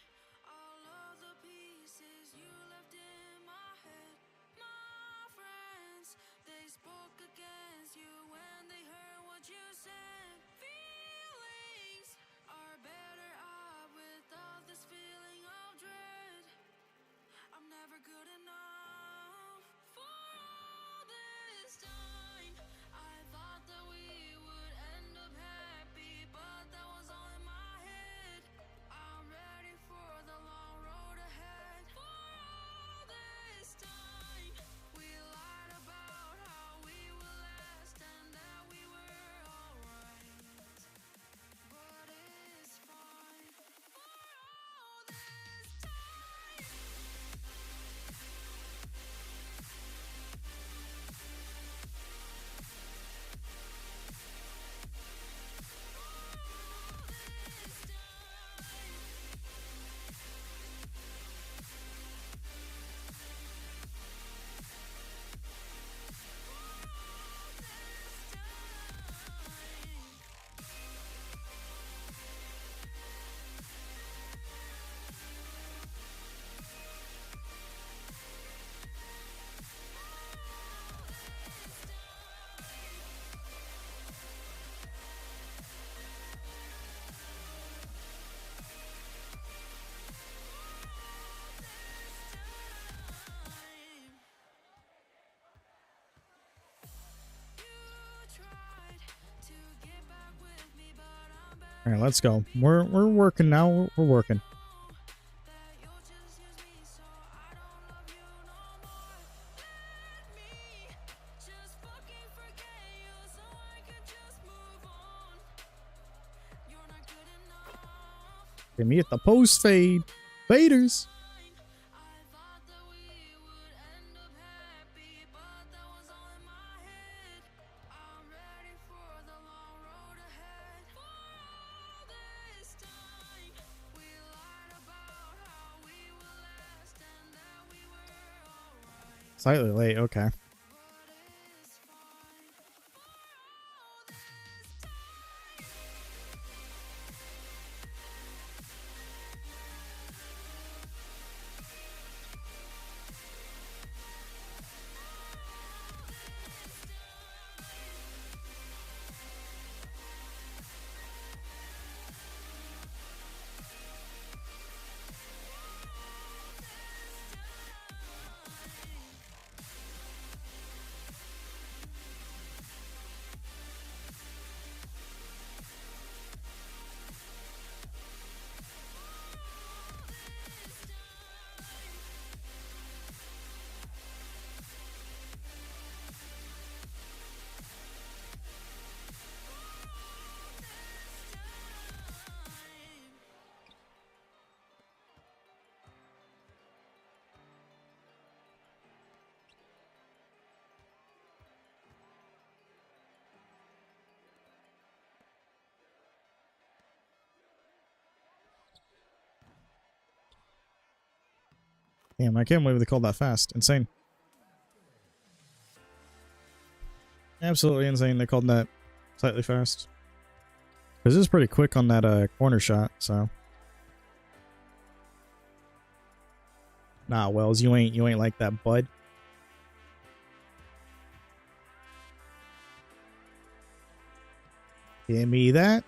all of the pieces you left in my head. My friends, they spoke against you when they heard what you said. Feelings are better off without this feeling of dread. I'm never good enough for all this time. I thought that we would end up happy, but that was all in my head. I'm ready for the long road ahead. For all this time, we lied about how we would last and that we were alright. But it's fine. For all this time. All right, let's go. We're working now. We're working. Get me at the post fade. Faders. Slightly late, okay. Damn, I can't believe they called that fast. Insane. Absolutely insane they called that slightly fast. Because it was pretty quick on that corner shot, so. Nah, Wells, you ain't like that, bud. Give me that.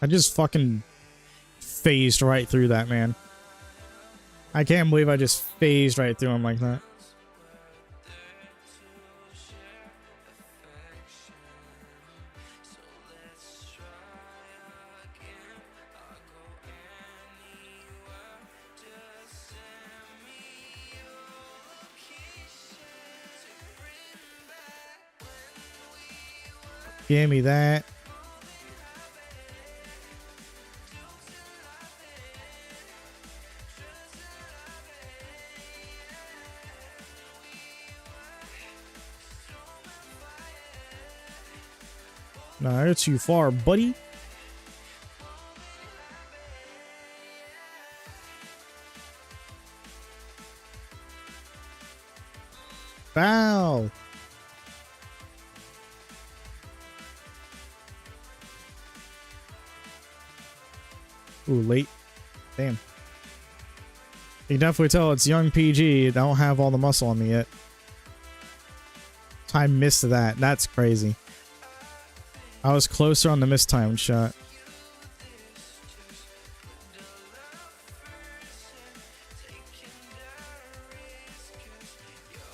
I just fucking phased right through that, man. I can't believe I just phased right through him like that. Give me that. Nah, you're too far, buddy. Foul. Ooh, late. Damn. You can definitely tell it's young PG. I don't have all the muscle on me yet. I missed that. That's crazy. I was closer on the mistimed shot.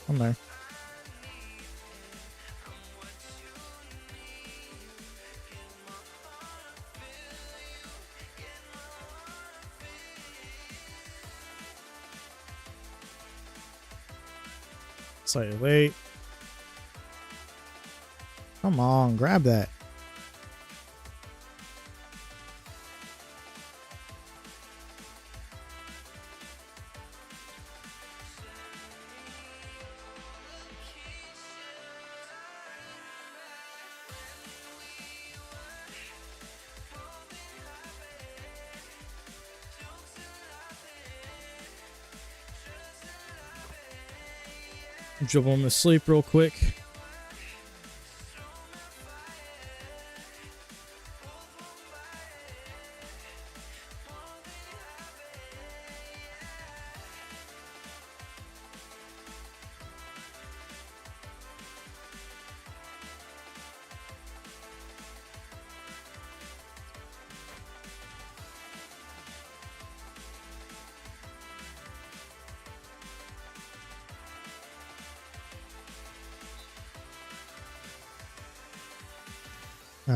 I'm there. Slightly late. Come on, grab that. Dribble him to sleep real quick.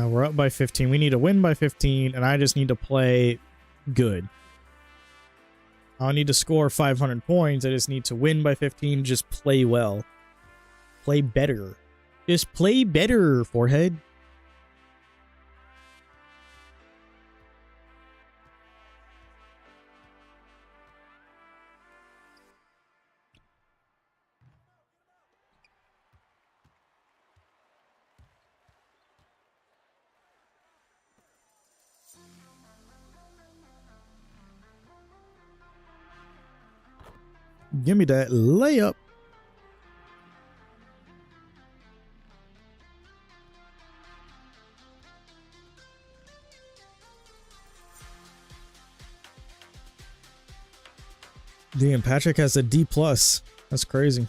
We're up by 15. We need to win by 15, and I just need to play good. I don't need to score 500 points. I just need to win by 15. Just play well. Play better. Just play better, forehead. Give me that layup. Damn, Patrick has a D+. That's crazy.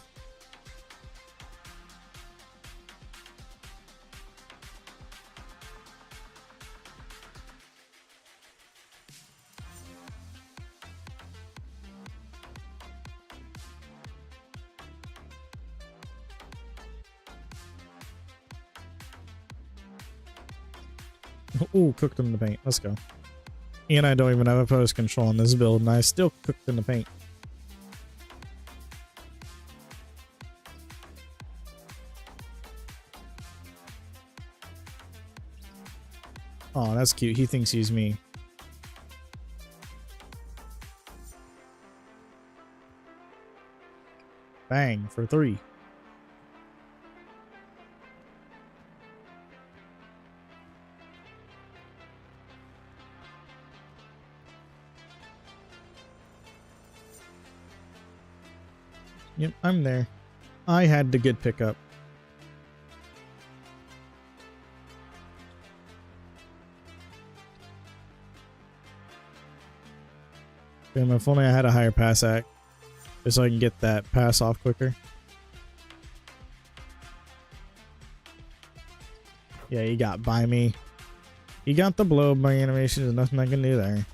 Ooh, cooked in the paint. Let's go. And I don't even have a post control on this build, and I still cooked in the paint. Oh, that's cute. He thinks he's me. Bang for 3. Yep, I'm there. I had the good pickup. Damn, if only I had a higher pass act, just so I can get that pass off quicker. Yeah, he got by me. He got the blow by animation. There's nothing I can do there.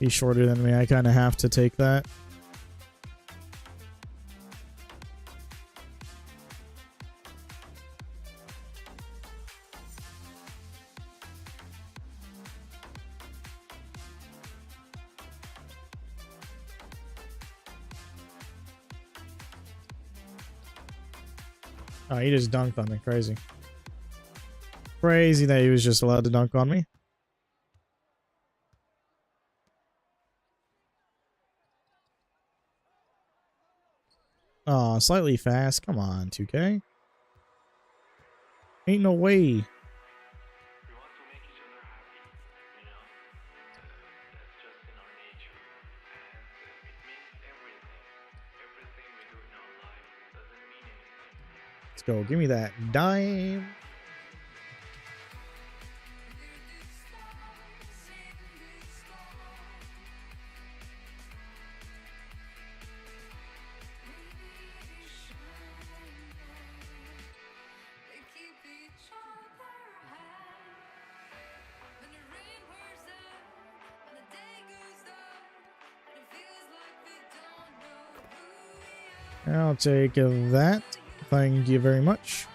He's shorter than me. I kind of have to take that. Oh, he just dunked on me. Crazy. Crazy that he was just allowed to dunk on me. Oh, slightly fast. Come on, 2K. Ain't no way. Let's go. Give me that dime. I'll take that. Thank you very much.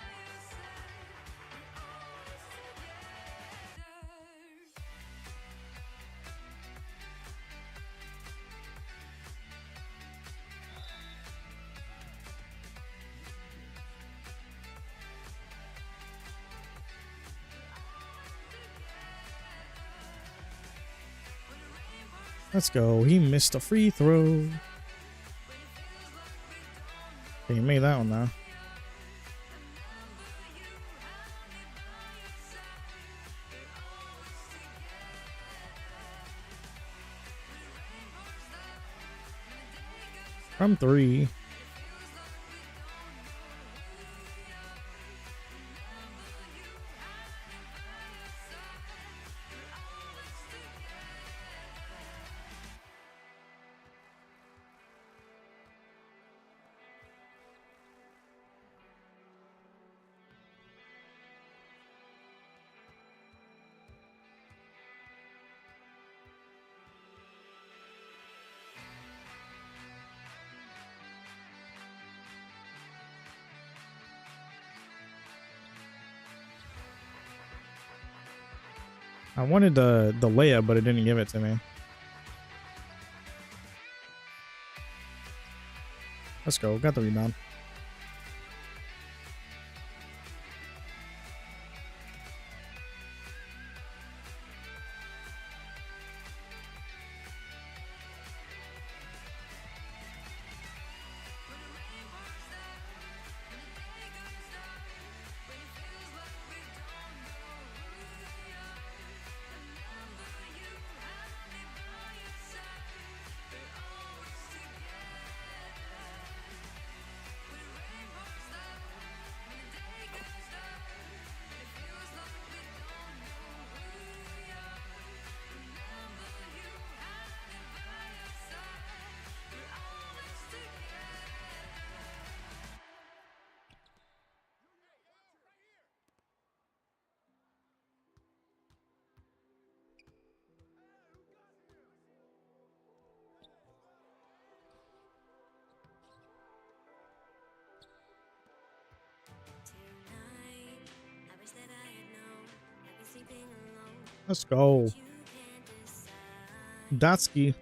Let's go. He missed a free throw. He made that one though. From 3. I wanted the layup, but it didn't give it to me. Let's go. Got the rebound. Let's go. Datsky.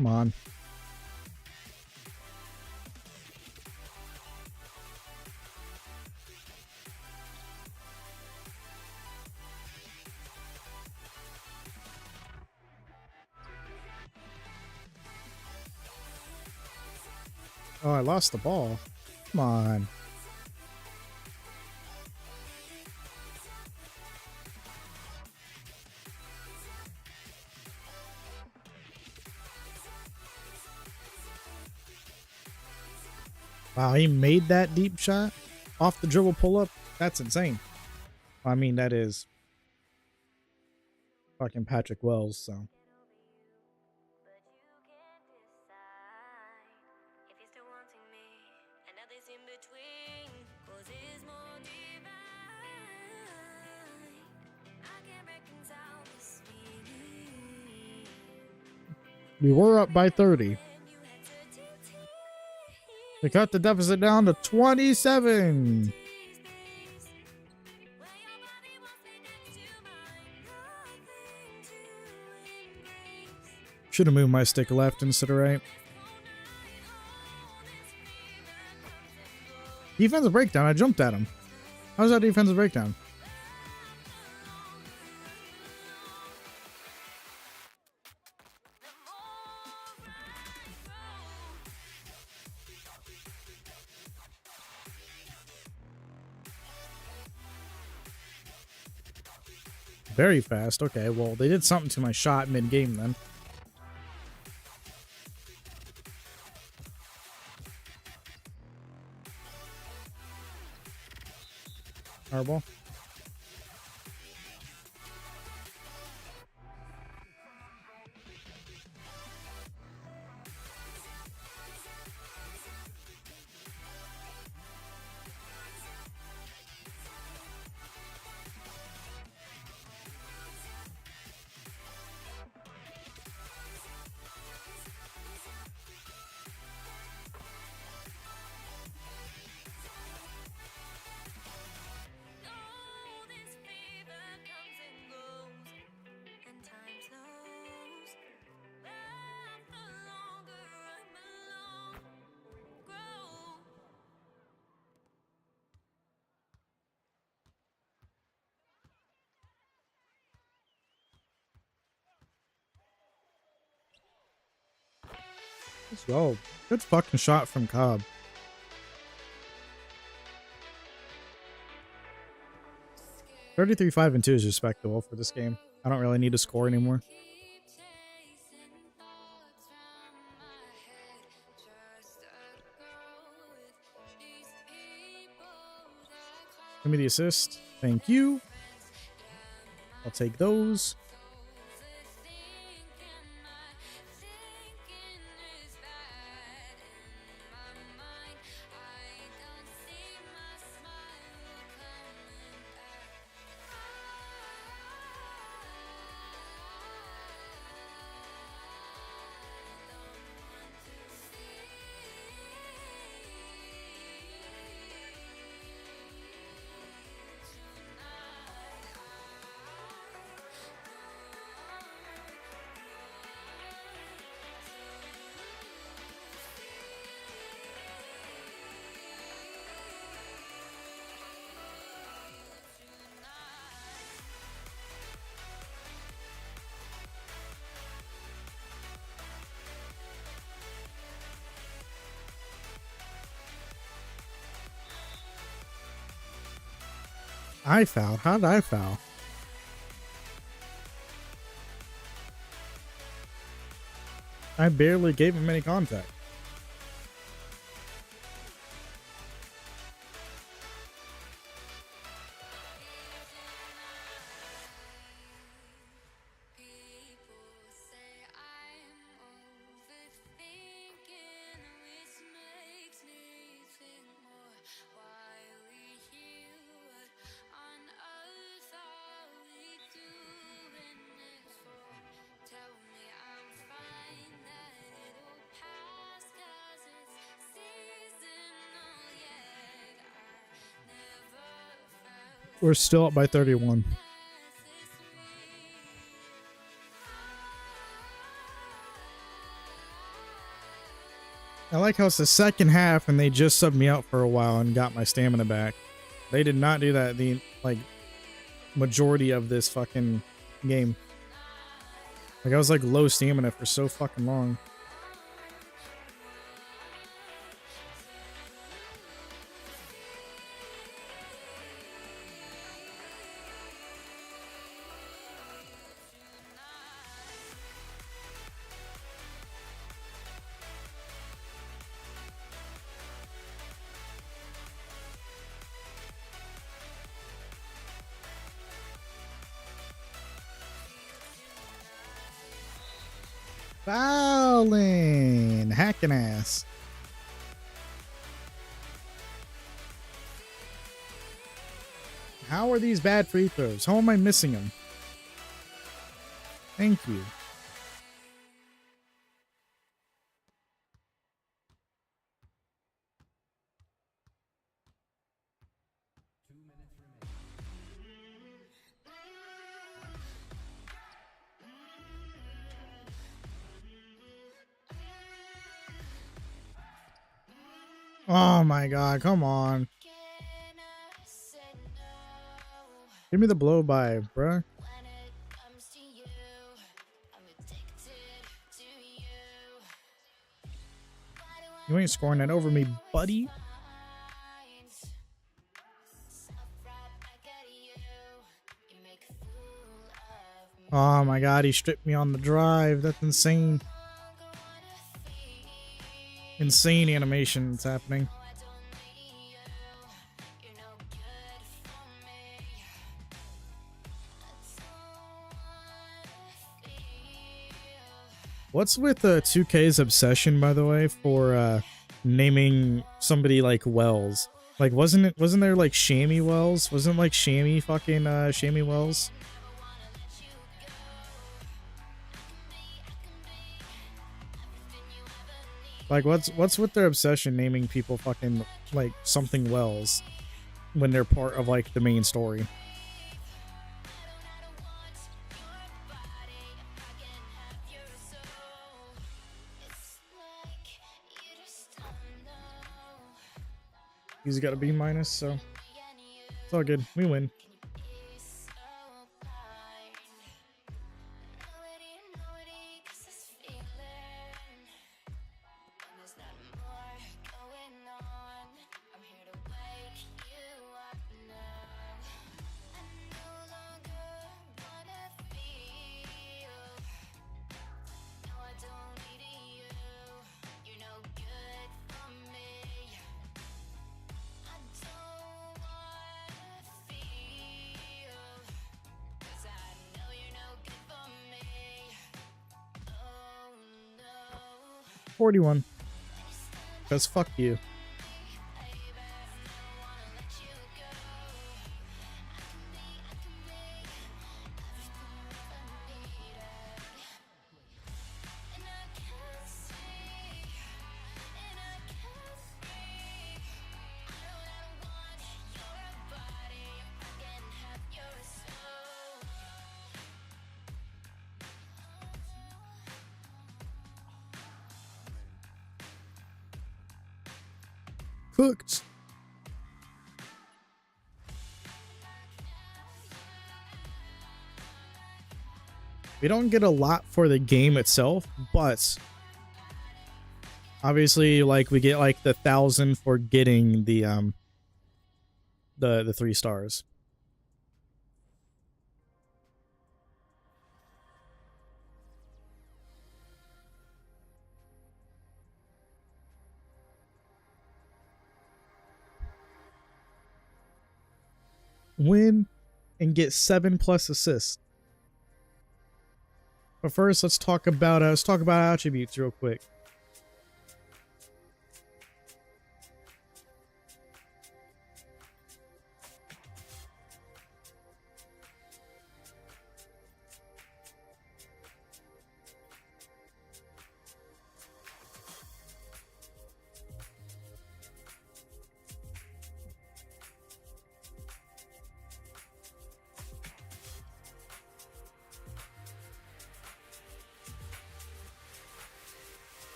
Come on. Oh, I lost the ball. Come on. Wow, he made that deep shot off the dribble pull up. That's insane. I mean, that is fucking Patrick Wells, so. We were up by 30. We cut the deficit down to 27. Should have moved my stick left instead of right. Defensive breakdown. I jumped at him. How's that defensive breakdown? Very fast. Okay, well, they did something to my shot mid-game then. Fireball. Let's go. Good fucking shot from Cobb. 33, 5, and 2 is respectable for this game. I don't really need to score anymore. Give me the assist. Thank you. I'll take those. I fouled. How did I foul? I barely gave him any contact. We're still up by 31. I like how it's the second half and they just subbed me out for a while and got my stamina back. They did not do that the like majority of this fucking game. Like I was like low stamina for so fucking long. Fouling, hacking ass. How are these bad free throws? How am I missing them? Thank you. Oh my god, come on. Give me the blow by, bruh. You ain't scoring that over me, buddy. Oh my god, he stripped me on the drive. That's insane. Insane animation that's happening. What's with 2K's obsession, by the way, for naming somebody like Wells? Like, wasn't there like Shammy Wells? Wasn't like Shammy fucking Shammy Wells? Like, what's with their obsession naming people fucking like something Wells when they're part of like the main story? He's got a B minus, so it's all good. We win. $41. Because fuck you. Cooked. We don't get a lot for the game itself, but obviously, like, we get like the 1,000 for getting the 3 stars. Win and get 7+ assists. But first, let's talk about attributes real quick.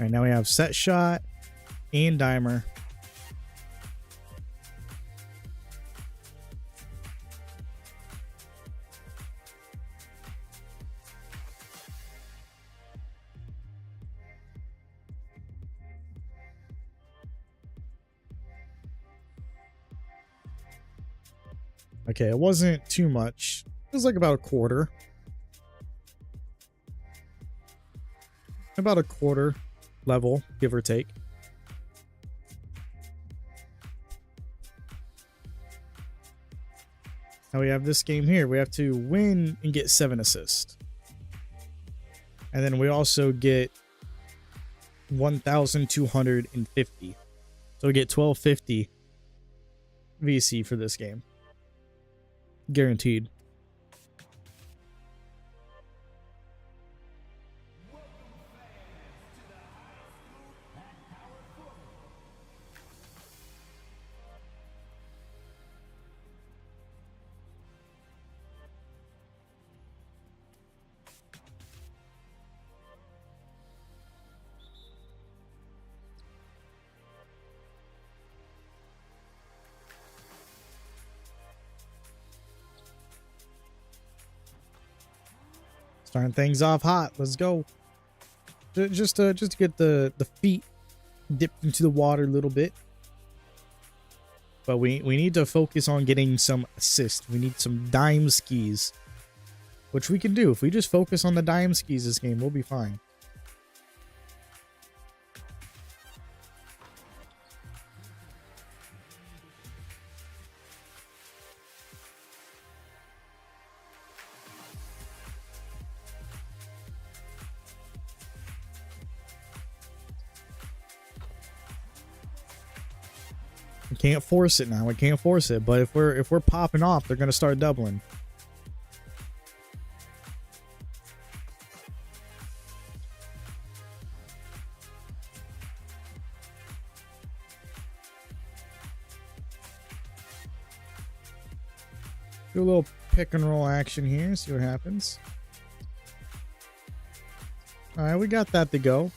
right, now we have set shot and dimer. Okay, it wasn't too much. It was like about a quarter. About a quarter level, give or take. Now we have this game here. We have to win and get 7 assists. And then we also get 1,250. So we get 1,250 VC for this game. Guaranteed. Starting things off hot. Let's go. Just to get the feet dipped into the water a little bit. But we need to focus on getting some assists. We need some dime skis, which we can do. If we just focus on the dime skis this game, we'll be fine. We can't force it now. We can't force it. But if we're popping off, they're gonna start doubling. Do a little pick and roll action here. See what happens. All right, we got that to go.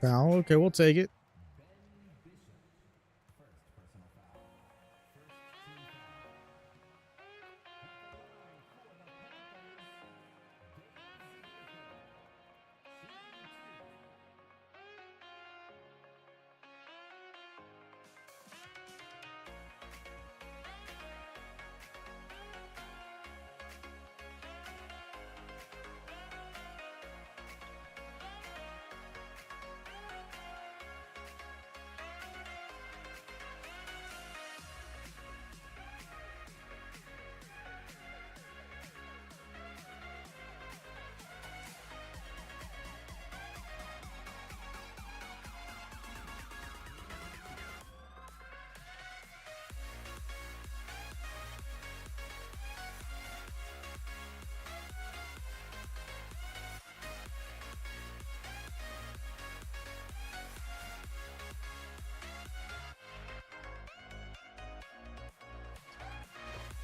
Foul. Okay, we'll take it.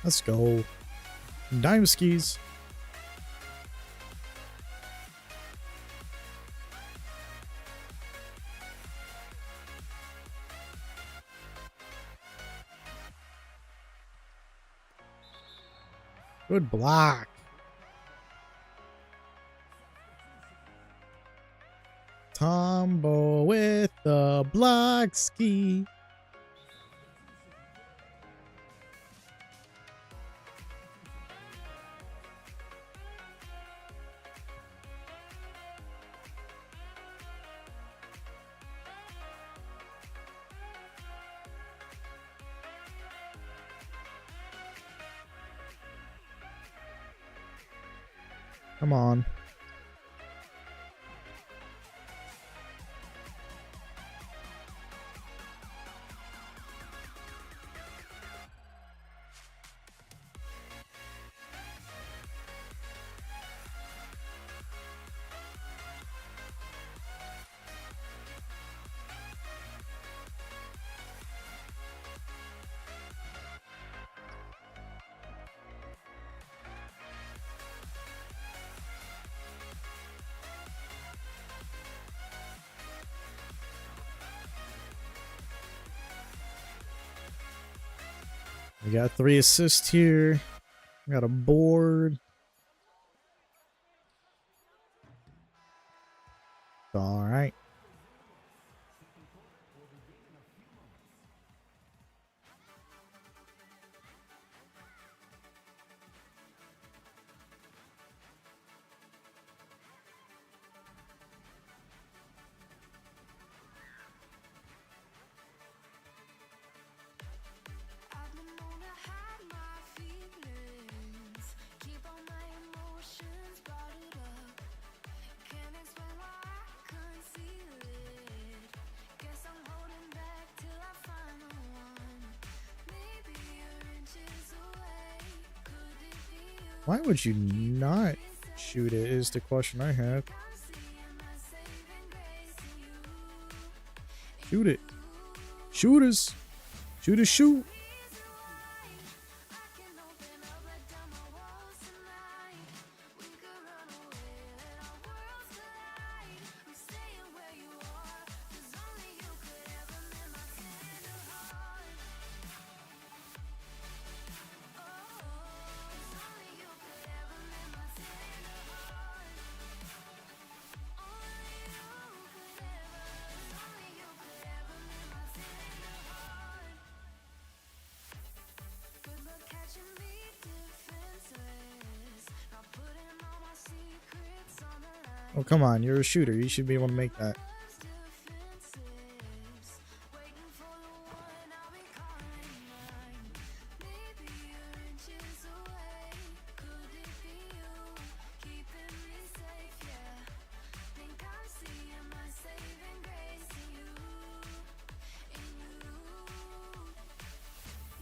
Let's go. Dime skis. Good block. Tombo with the block ski. Come on. We got 3 assists here. We got a board. All right. I've been known to hide my feelings, keep all my emotions bottled up. Can't explain why I conceal it. Guess I'm holding back till I find the one. Maybe you're inches away. Could it be you? Why would you not shoot it is the question I have. I'm seeing my saving grace in you. Shoot it. Shooters. Shooters shoot. I can open up, let down my walls tonight. We could run away, let our worlds collide. I'm staying where you are, 'cause only you could ever mend my tender heart. Oh, 'cause only you could ever mend my tender heart. Only you could ever, 'cause only you could ever mend my tender heart. Good luck catching me defenseless. Not putting all my secrets on the line. Oh, come on. You're a shooter. You should be able to make that. Defenses, waiting for the one I'll be calling mine. Maybe you're inches away. Could it be you keeping me safe? Yeah. Think I'm seeing my saving grace in you. In you.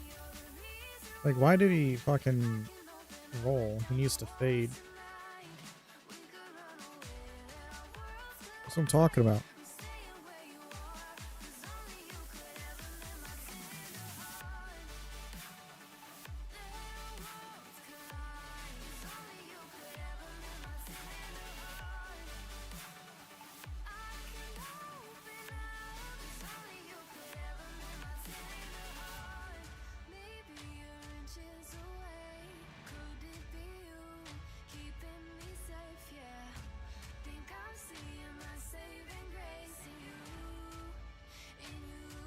You're the reason Like, why did he fucking roll? He needs to fade. That's what I'm talking about. Maybe you're inches away. Could it be you keeping me safe? Yeah. Think I'm seeing my saving grace in you. In you.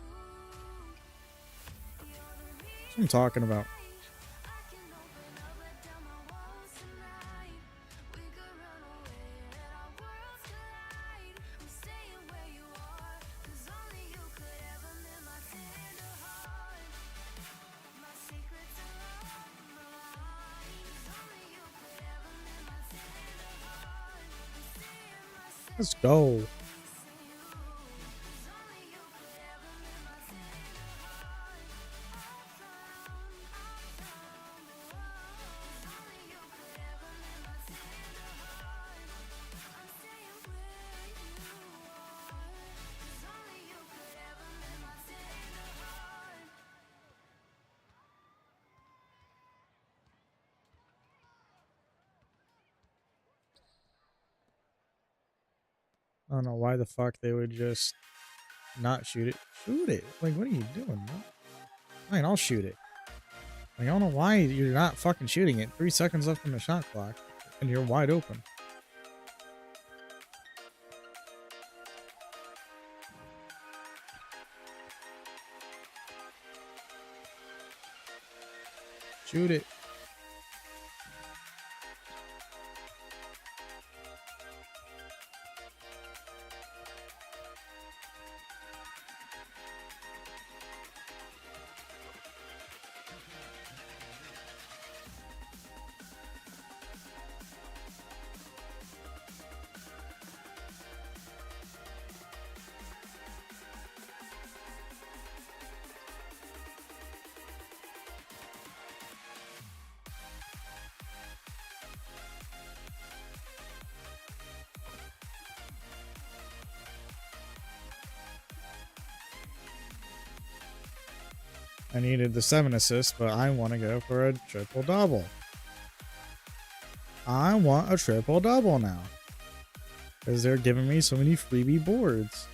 You're the reason That's what I'm talking about. I can open up, let down my walls tonight. We could run away, let our worlds collide. I'm staying where you are, 'cause only you could ever mend my tender heart. My secrets are on the line. 'Cause only you could ever mend my tender heart. I'm seeing my Let's go. grace in you. 'Cause only you could ever mend my tender heart. I found the one. 'Cause only you could ever mend my tender heart. I'm staying where you are. 'Cause only you could ever mend my tender heart. I don't know why the fuck they would just not shoot it. Shoot it. Like, what are you doing, bro? Fine, I'll shoot it. Like, I don't know why you're not fucking shooting it. 3 seconds left on the shot clock, and you're wide open. Shoot it. I needed the 7 assists, but I want to go for a triple-double. I want a triple-double now. Because they're giving me so many freebie boards.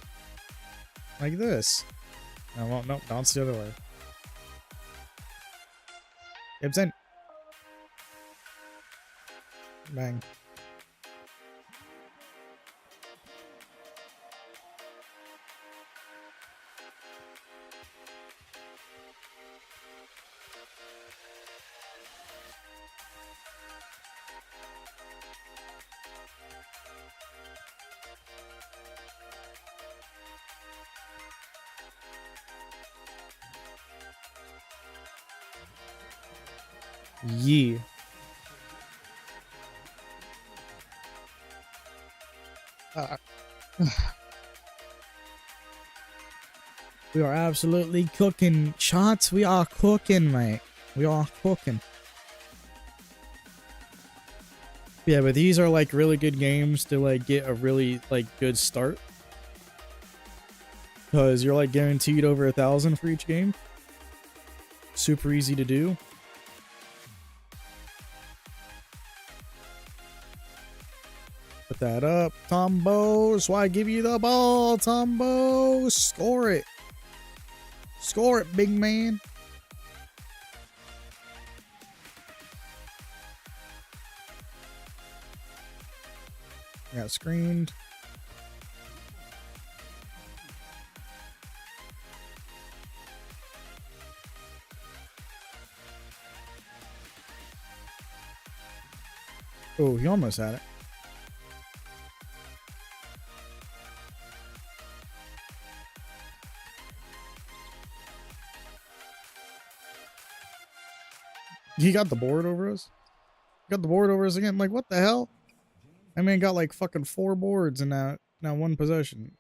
Like this. No, well, nope, bounce the other way. Gibson. Bang. Yeah. We are absolutely cooking. Shots, we are cooking, mate. We are cooking. Yeah, but these are like really good games to like get a really like good start. Because you're like guaranteed over 1,000 for each game. Super easy to do. Put that up, Tombo. So I give you the ball, Tombo. Score it. Score it, big man. Got screened. Oh, he almost had it. He got the board over us. Got the board over us again. Like, what the hell? I mean, got like fucking 4 boards in that now one possession.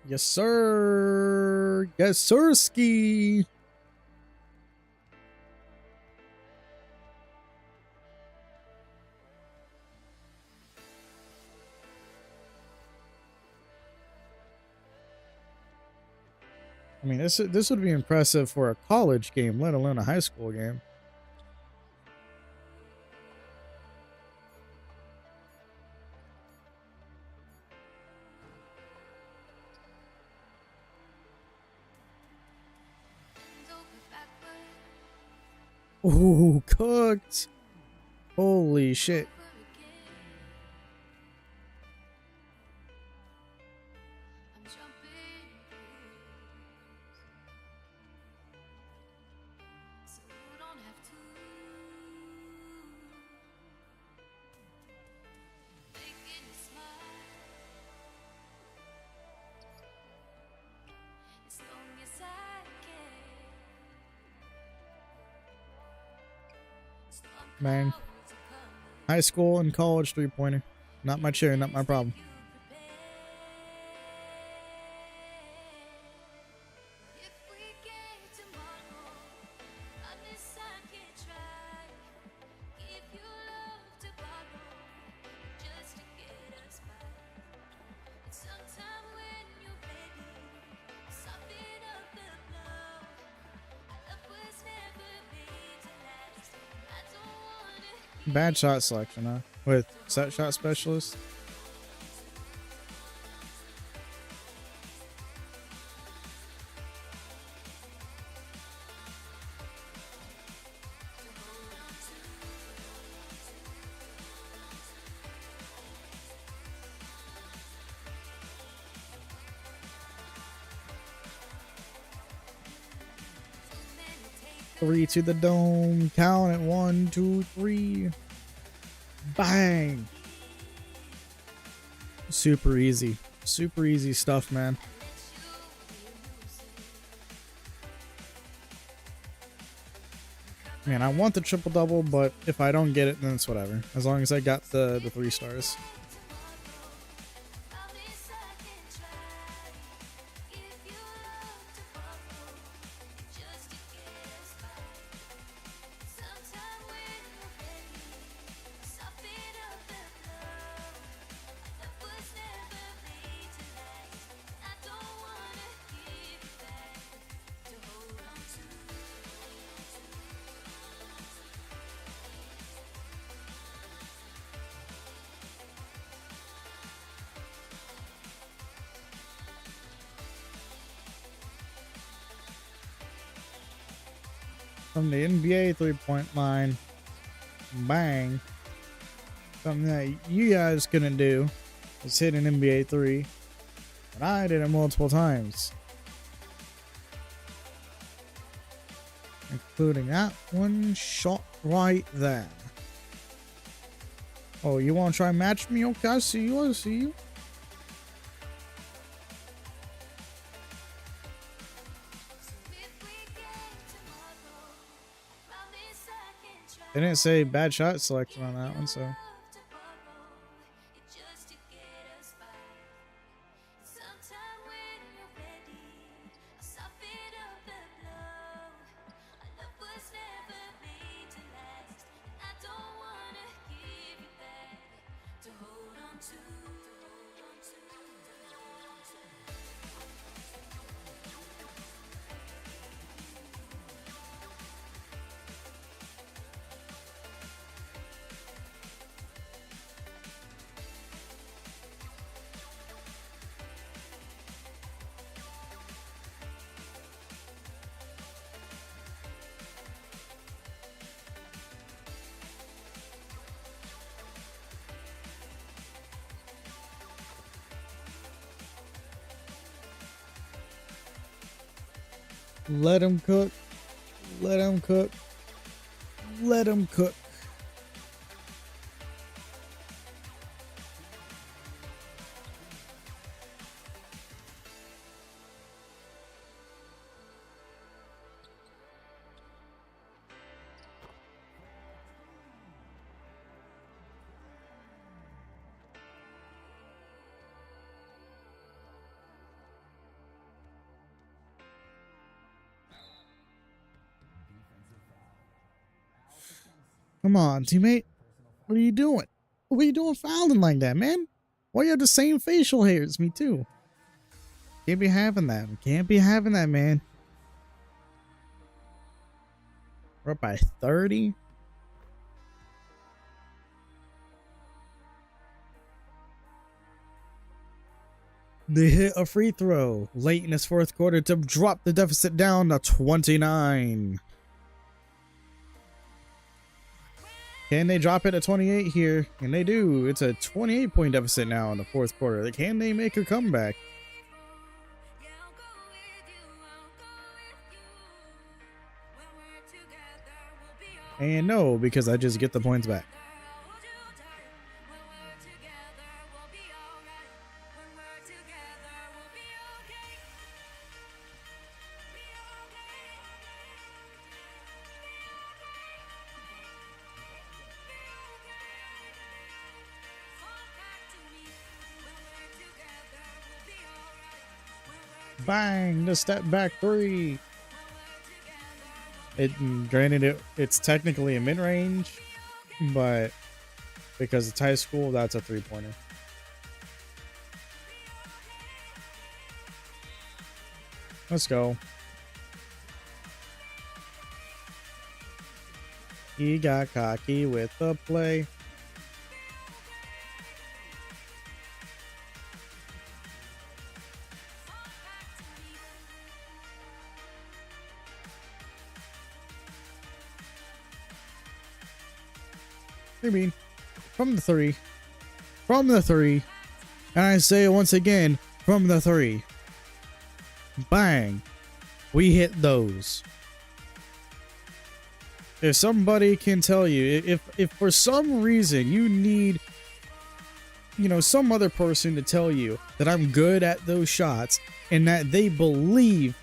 Yes, sir. Yes, sirski. I mean, this would be impressive for a college game, let alone a high school game. Ooh, cooked. Holy shit. Man. High school and college 3-pointer. Not my chair, not my problem. Bad shot selection, huh? With set shot specialist. Three to the dome. Count it. 1, 2, 3. Bang. Super easy. Super easy stuff, man. Man, I want the triple double, but if I don't get it, then it's whatever. As long as I got the 3 stars. from the NBA 3-point line. Bang. Something that you guys couldn't do is hit an NBA 3. And I did it multiple times. Including that one shot right there. Oh, you want to try and match me? Okay, I see you. I see you. They didn't say bad shot selection on that one, so. Let him cook. Let him cook. Let him cook. Come on, teammate. What are you doing? What are you doing fouling like that, man? Why you have the same facial hair as me, too? Can't be having that. Can't be having that, man. We're up by 30. They hit a free throw late in this fourth quarter to drop the deficit down to 29. Can they drop it to 28 here? And they do. It's a 28-point deficit now in the fourth quarter. Can they make a comeback? And no, because I just get the points back. Bang! The step back three. Granted, it's technically a mid-range, but because it's high school, that's a three-pointer. Let's go. He got cocky with the play. I mean, from the three, and I say it once again, from the three, bang, we hit those. If somebody can tell you, if for some reason you need, some other person to tell you that I'm good at those shots and that they believe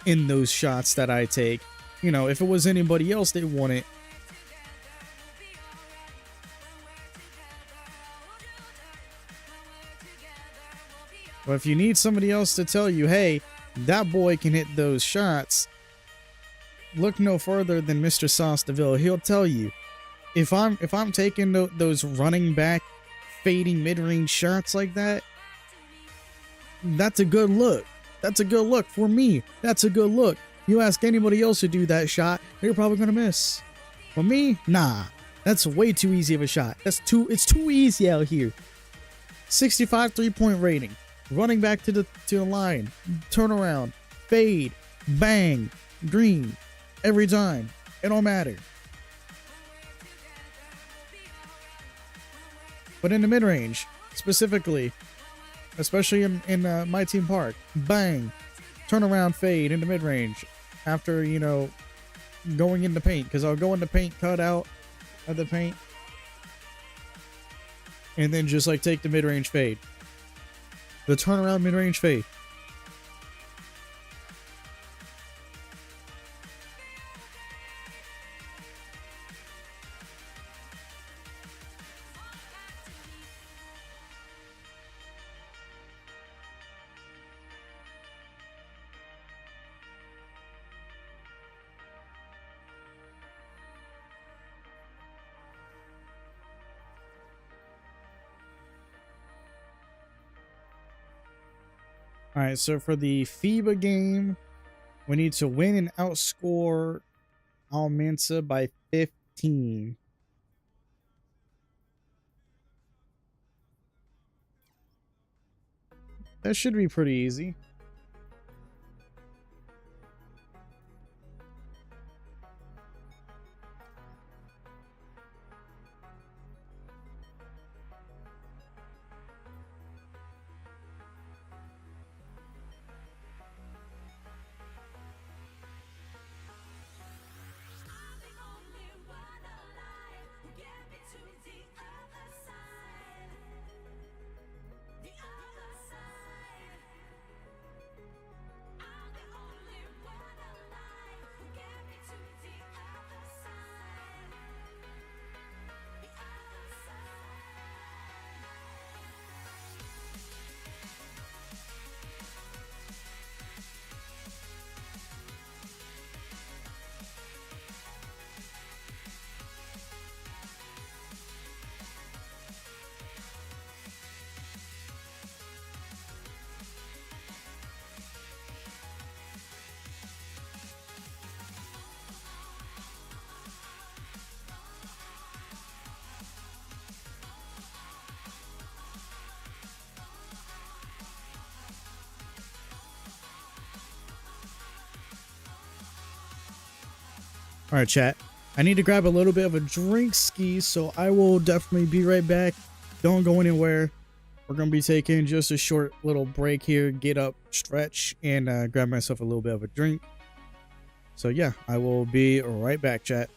in those shots that I take, if it was anybody else they want it. But if you need somebody else to tell you, hey, that boy can hit those shots, look no further than Mr. Sauce DeVille. He'll tell you, if I'm taking those running back, fading mid-range shots like that, that's a good look. That's a good look for me. That's a good look. You ask anybody else to do that shot, they're probably gonna miss. For me, nah, that's way too easy of a shot. It's too easy out here. 65 3-point rating. Running back to the line, turn around, fade, bang, green, every time. It don't matter. But in the mid-range, specifically, especially in my team park, bang, turnaround fade in the mid-range after, you know, going in the paint, because I'll go in the paint, cut out of the paint, and then just like take the mid-range fade. The turnaround mid-range fade. All right, so for the FIBA game, we need to win and outscore Almanza by 15. That should be pretty easy. All right, chat. I need to grab a little bit of a drink ski, so I will definitely be right back. Don't go anywhere. We're going to be taking just a short little break here, get up, stretch, and grab myself a little bit of a drink. So yeah, I will be right back, chat.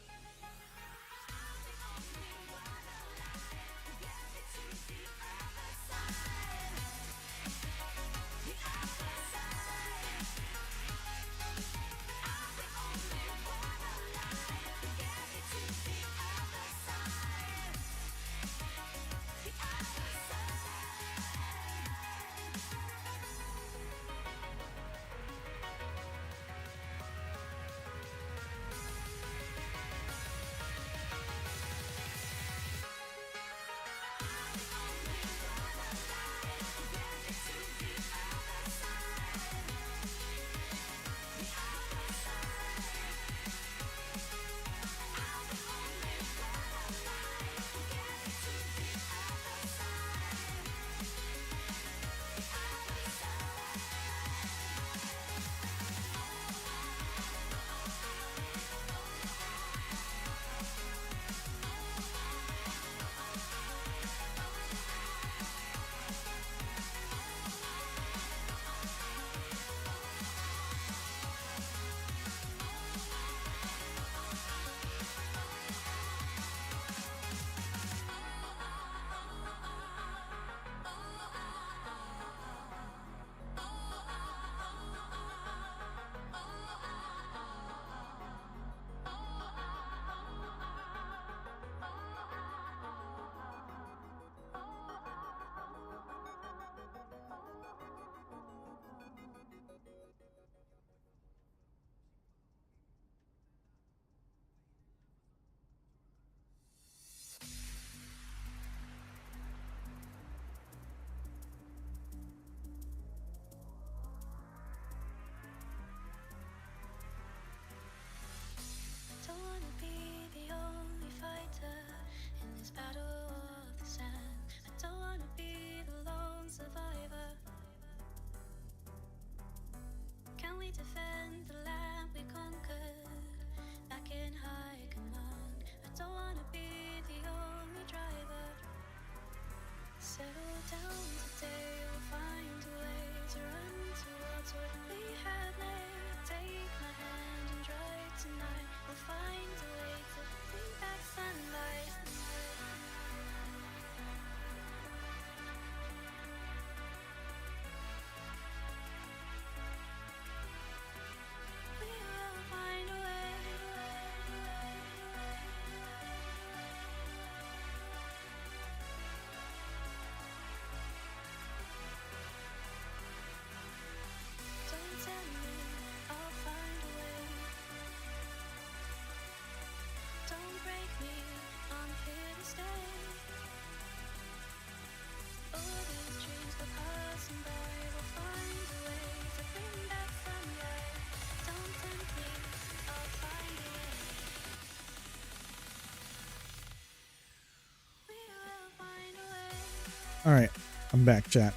All right, I'm back, chat.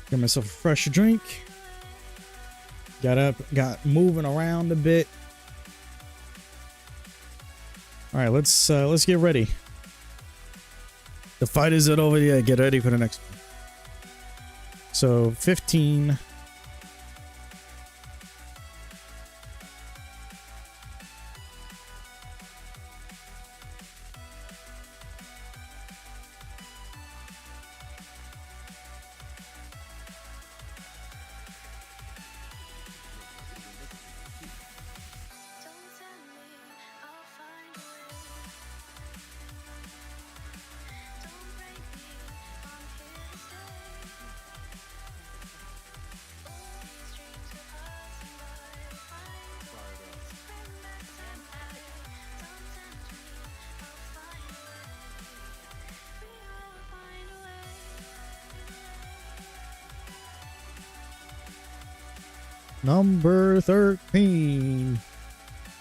Got myself a fresh drink. Got up, got moving around a bit. All right, let's get ready. The fight isn't over yet. Get ready for the next one. So 15. Number 13,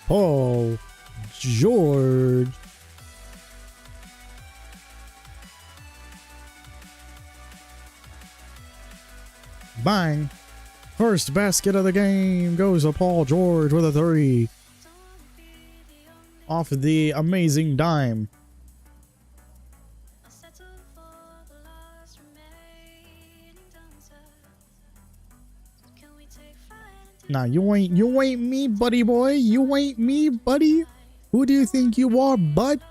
Paul George. Bang. First basket of the game goes to Paul George with a 3. Off the amazing dime. Nah, you ain't me, buddy boy. You ain't me, buddy. Who do you think you are, bud?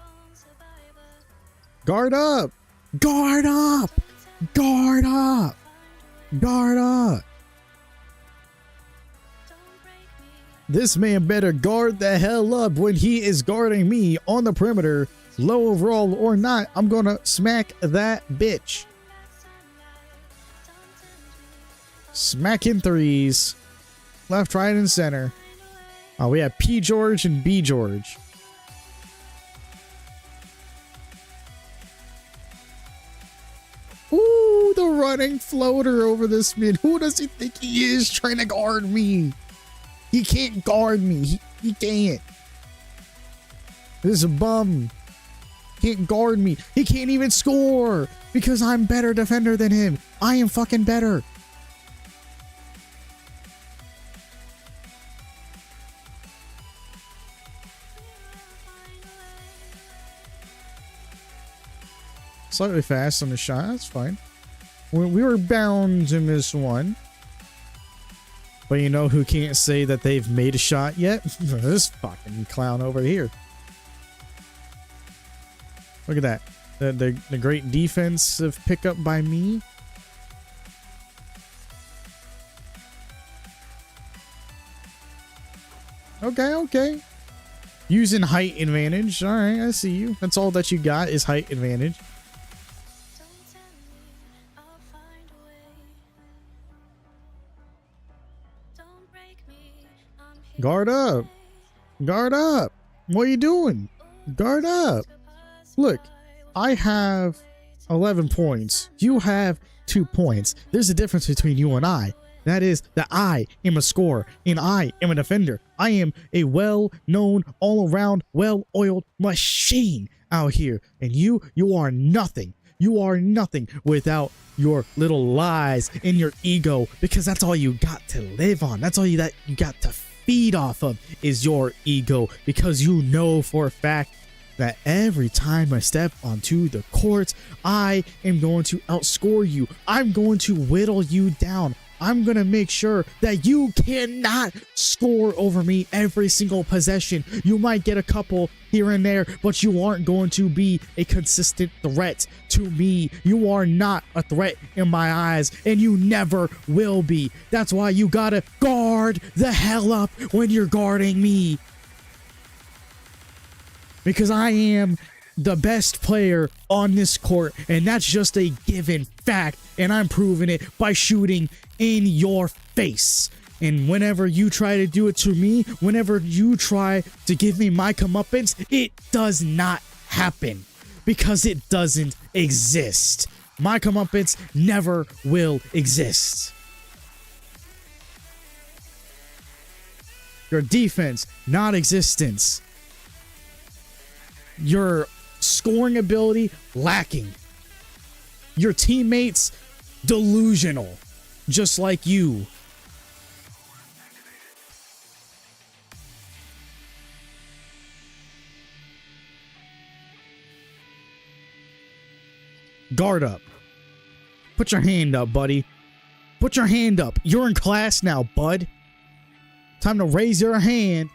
Guard up. Guard up. Guard up. Guard up. This man better guard the hell up when he is guarding me on the perimeter. Low overall or not, I'm gonna smack that bitch. Smacking threes. Left, right, and center. Oh, we have P. George and B. George. Ooh, the running floater over this mid. Who does he think he is trying to guard me? He can't guard me. He can't. This is a bum. Can't guard me. He can't even score because I'm better defender than him. I am fucking better. Slightly fast on the shot. That's fine. We were bound to miss one. But you know who can't say that they've made a shot yet? This fucking clown over here. Look at that. The great defensive pickup by me. Okay. Using height advantage. All right, I see you. That's all that you got is height advantage. Guard up. Guard up. What are you doing? Guard up. Look, I have 11 points. You have 2 points. There's a difference between you and I. That is that I am a scorer and I am a defender. I am a well-known, all-around, well-oiled machine out here. And you are nothing. You are nothing without your little lies and your ego, because that's all you got to live on. That's all you got to feed off of is your ego, because you know for a fact that every time I step onto the court, I am going to outscore you. I'm going to whittle you down. I'm going to make sure that you cannot score over me every single possession. You might get a couple here and there, but you aren't going to be a consistent threat to me. You are not a threat in my eyes, and you never will be. That's why you gotta guard the hell up when you're guarding me. Because I am the best player on this court, and that's just a given fact, and I'm proving it by shooting in your face. And whenever you try to do it to me, whenever you try to give me my comeuppance, it does not happen, because it doesn't exist. My comeuppance never will exist. Your defense, non-existence. Your scoring ability, lacking. Your teammates, delusional, just like you. Guard up. Put your hand up, buddy. Put your hand up. You're in class now, bud. Time to raise your hand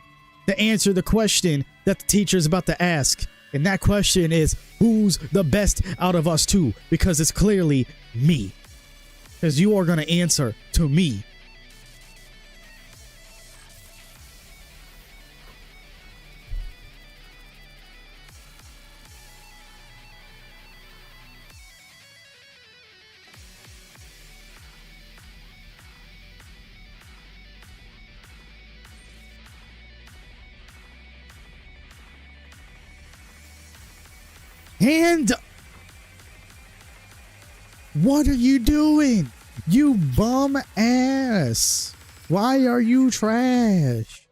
to answer the question that the teacher is about to ask. And that question is, who's the best out of us two? Because it's clearly me. Because you are going to answer to me. And what are you doing? You bum ass. Why are you trash?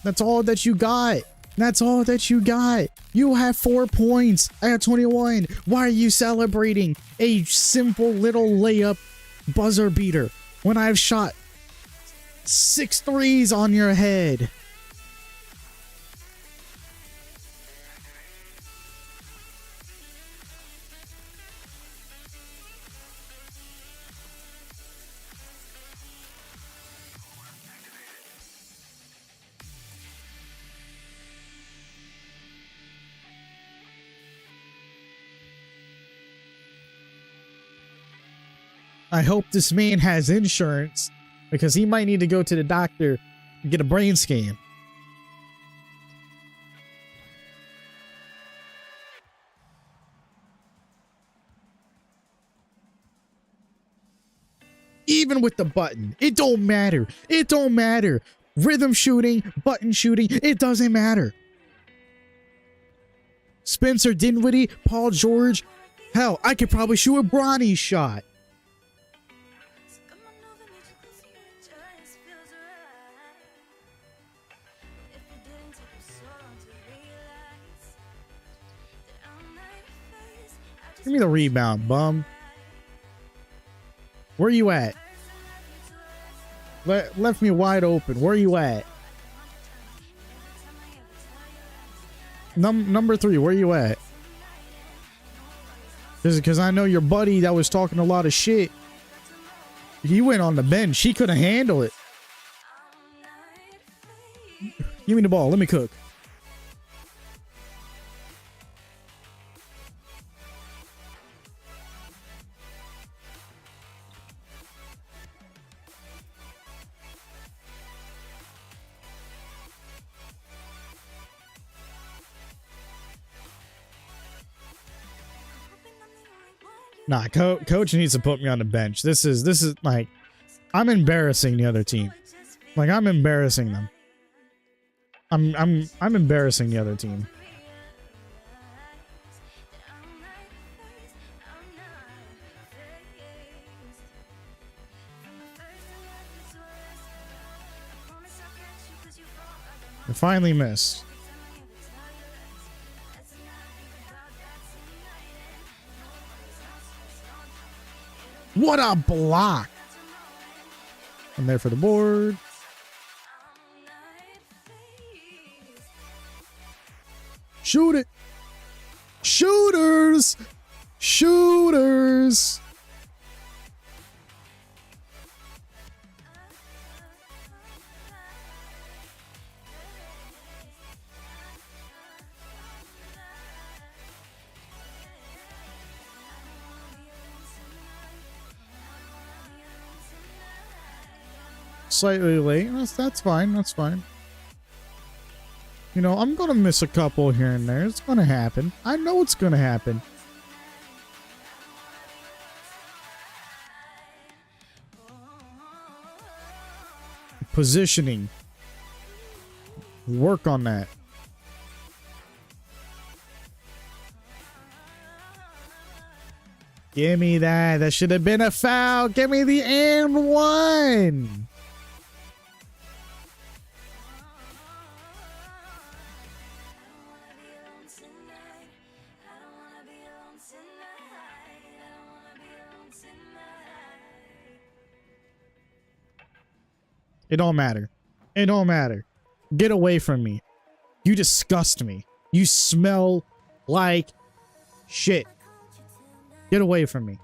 That's all that you got. That's all that you got. You have 4 points. I got 21. Why are you celebrating a simple little layup buzzer beater when I've shot 6 threes on your head? I hope this man has insurance, because he might need to go to the doctor and get a brain scan. Even with the button, it don't matter. It don't matter. Rhythm shooting, button shooting, it doesn't matter. Spencer Dinwiddie, Paul George, hell, I could probably shoot a Bronny shot. Give me the rebound, bum. Where you at? Left me wide open. Where you at? Number 3, where you at? Because I know your buddy that was talking a lot of shit. He went on the bench. He couldn't handle it. Give me the ball. Let me cook. Nah, coach needs to put me on the bench. This is like, I'm embarrassing the other team. Like, I'm embarrassing them. I'm embarrassing the other team. I finally missed. What a block. I'm there for the board. Shoot it. Shooters. Shooters. Slightly late. That's fine. That's fine. You know, I'm gonna miss a couple here and there. It's gonna happen. I know it's gonna happen. Positioning. Work on that. Give me that. That should have been a foul. Give me the and one. It don't matter. It don't matter. Get away from me. You disgust me. You smell like shit. Get away from me.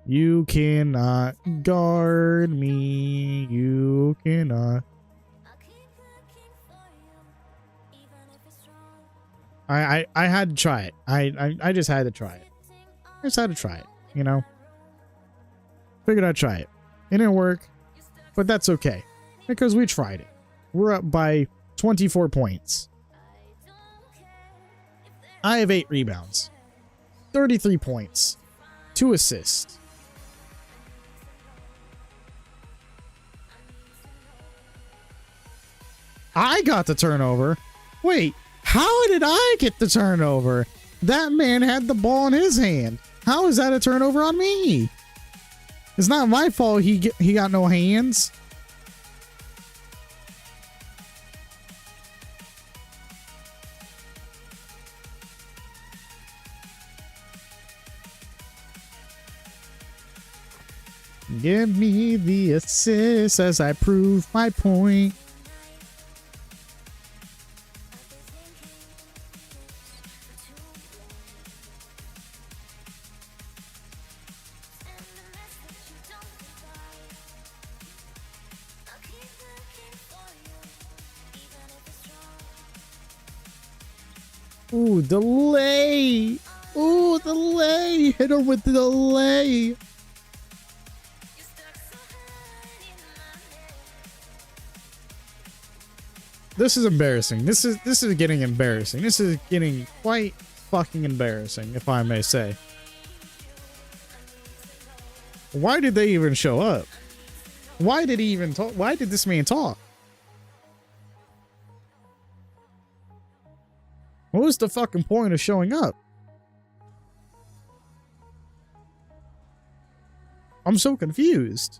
You cannot guard me. You cannot. I had to try it. I just had to try it. I just had to try it, you know? Figured I'd try it. It didn't work, but that's okay because we tried it. We're up by 24 points. I have 8 rebounds, 33 points, 2 assists. I got the turnover. Wait, how did I get the turnover? That man had the ball in his hand. How is that a turnover on me? It's not my fault he got no hands. Give me the assist as I prove my point. Ooh, delay. Ooh, delay. Hit her with the delay. This is embarrassing. This is getting embarrassing. This is getting quite fucking embarrassing, if I may say. Why did they even show up? Why did he even talk? Why did this man talk? What was the fucking point of showing up? I'm so confused.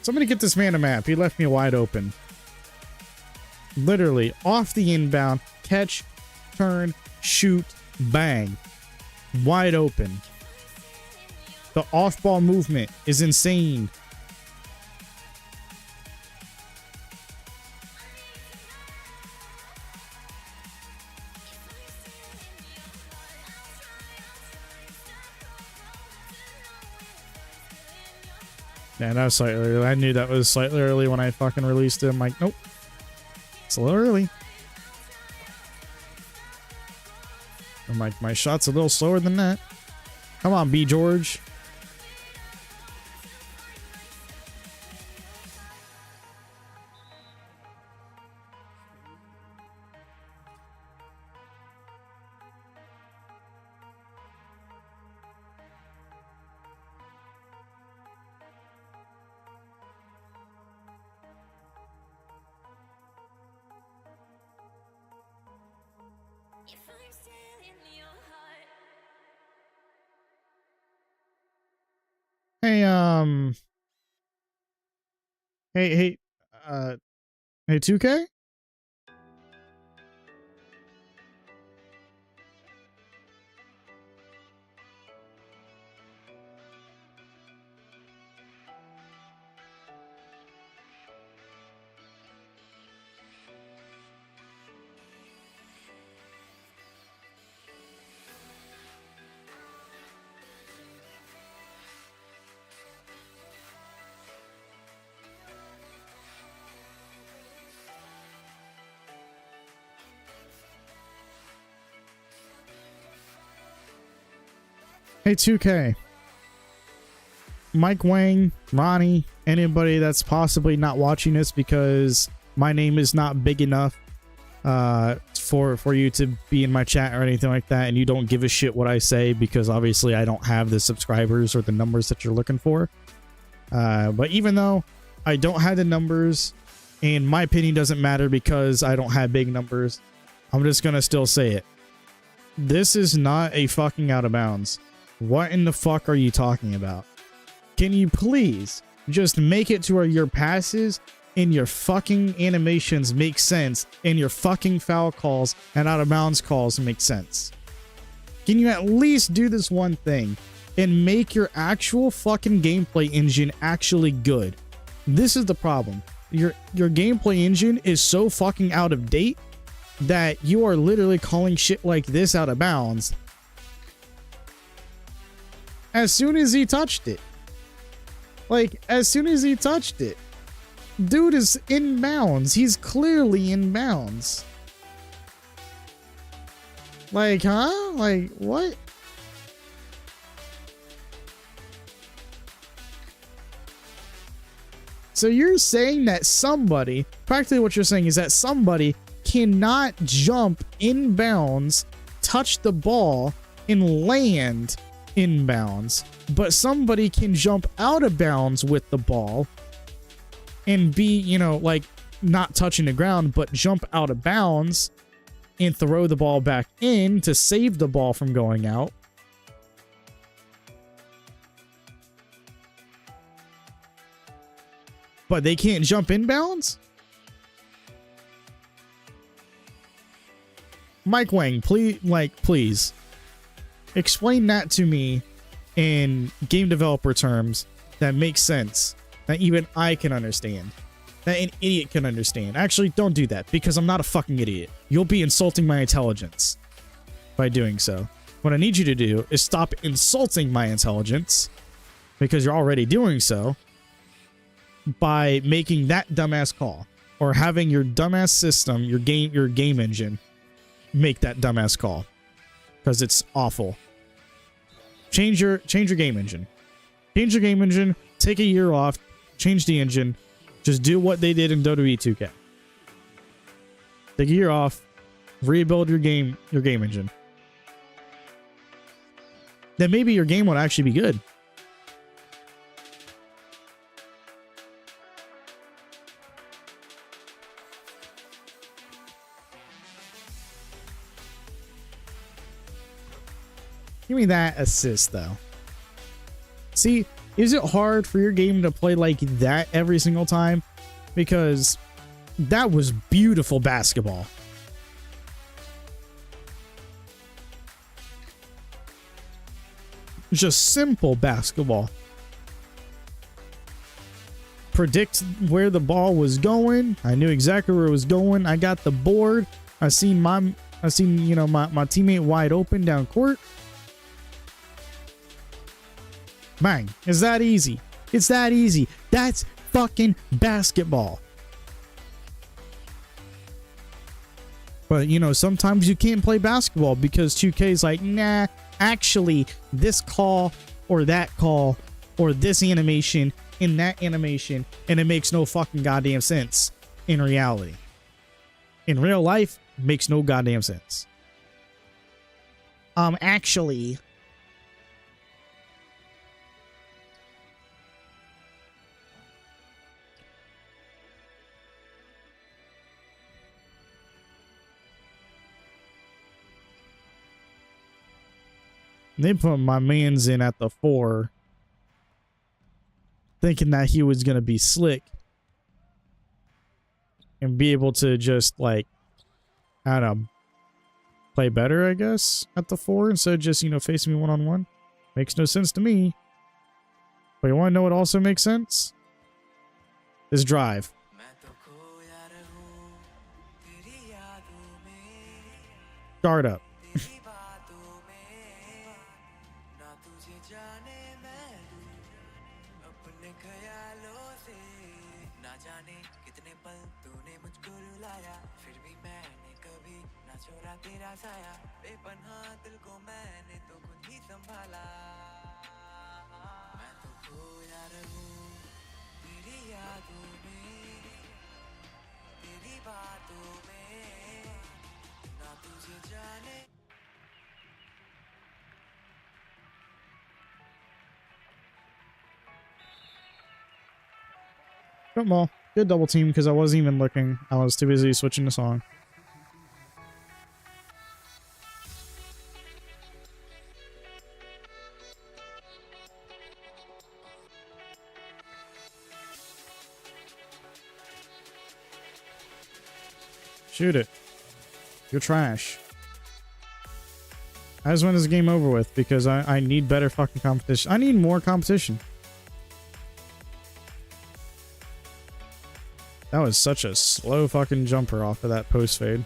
Somebody get this man a map. He left me wide open. Literally, off the inbound, catch, turn, shoot, bang. Wide open. The off-ball movement is insane. Yeah, that was slightly early. I knew that was slightly early when I fucking released it. I'm like, nope. It's a little early. I'm like, my shot's a little slower than that. Come on, B. George. Hey, hey, 2K? Hey, 2K. Mike Wang, Ronnie, anybody that's possibly not watching this because my name is not big enough for you to be in my chat or anything like that, and you don't give a shit what I say because obviously I don't have the subscribers or the numbers that you're looking for. But even though I don't have the numbers and my opinion doesn't matter because I don't have big numbers, I'm just gonna still say it. This is not a fucking out of bounds. What in the fuck are you talking about? Can you please just make it to where your passes and your fucking animations make sense and your fucking foul calls and out of bounds calls make sense? Can you at least do this one thing and make your actual fucking gameplay engine actually good? This is the problem. Your gameplay engine is so fucking out of date that you are literally calling shit like this out of bounds as soon as he touched it. Like, as soon as he touched it. Dude is in bounds. He's clearly in bounds. Like, huh? Like, what? So you're saying that somebody, practically what you're saying is that somebody cannot jump in bounds, touch the ball, and land in bounds, but somebody can jump out of bounds with the ball and be, you know, like not touching the ground, but jump out of bounds and throw the ball back in to save the ball from going out. But they can't jump in bounds? Mike Wang, please explain that to me in game developer terms that makes sense, that even I can understand, that an idiot can understand. Actually, don't do that because I'm not a fucking idiot. You'll be insulting my intelligence by doing so. What I need you to do is stop insulting my intelligence, because you're already doing so, by making that dumbass call or having your dumbass system, your game engine make that dumbass call, because it's awful. Change your game engine. Change your game engine. Take a year off. Change the engine. Just do what they did in WWE2K. Take a year off. Rebuild your game engine. Then maybe your game would actually be good. Give me that assist, though. See, is it hard for your game to play like that every single time? Because that was beautiful basketball. Just simple basketball. Predict where the ball was going. I knew exactly where it was going. I got the board. I seen my teammate wide open down court. Bang. It's that easy. It's that easy. That's fucking basketball. But, you know, sometimes you can't play basketball because 2K is like, nah, actually, this call or that call or this animation in that animation, and it makes no fucking goddamn sense in reality. In real life, it makes no goddamn sense. Actually... They put my man's in at the 4, thinking that he was going to be slick and be able to just, like, I don't know, play better, I guess, at the 4 instead of just, you know, facing me one-on-one. Makes no sense to me. But you want to know what also makes sense? This drive. Start up. Jump ball. Good double team because I wasn't even looking. I was too busy switching the song. Shoot it. You're trash. I just want this game over with because I need better fucking competition. I need more competition. That was such a slow fucking jumper off of that post fade.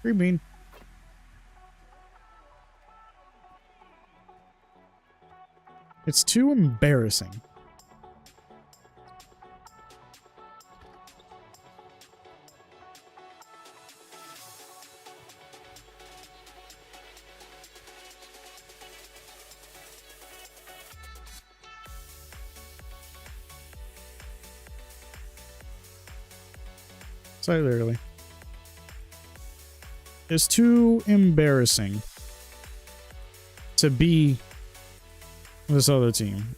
Green bean. It's too embarrassing. Slightly early. It's too embarrassing to be this other team.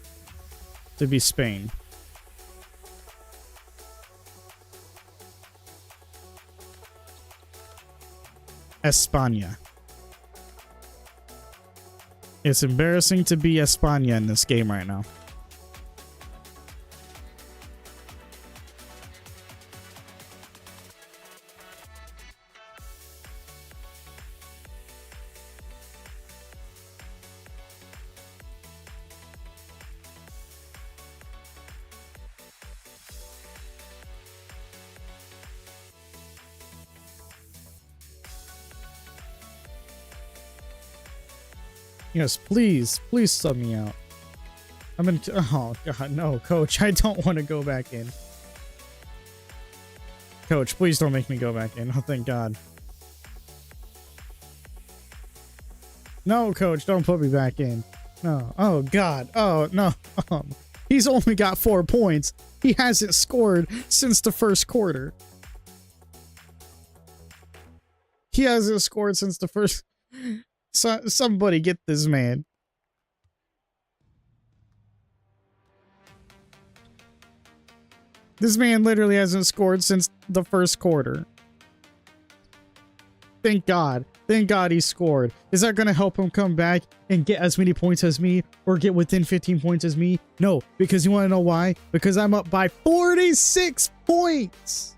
To be Spain. España. It's embarrassing to be España in this game right now. Yes, please sub me out. Oh god, no, coach, I don't want to go back in. Coach, please don't make me go back in. Oh, thank god. No, coach, don't put me back in. No. Oh god. Oh no. He's only got 4 points. He hasn't scored since the first quarter. He hasn't scored since the first. Somebody get this man. This man literally hasn't scored since the first quarter. Thank God. Thank God he scored. Is that going to help him come back and get as many points as me or get within 15 points as me? No, because you want to know why? Because I'm up by 46 points.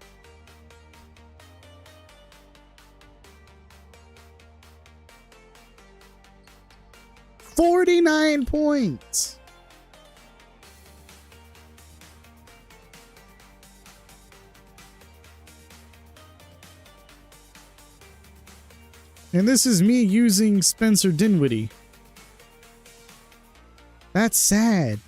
$49 points. And this is me using Spencer Dinwiddie. That's sad.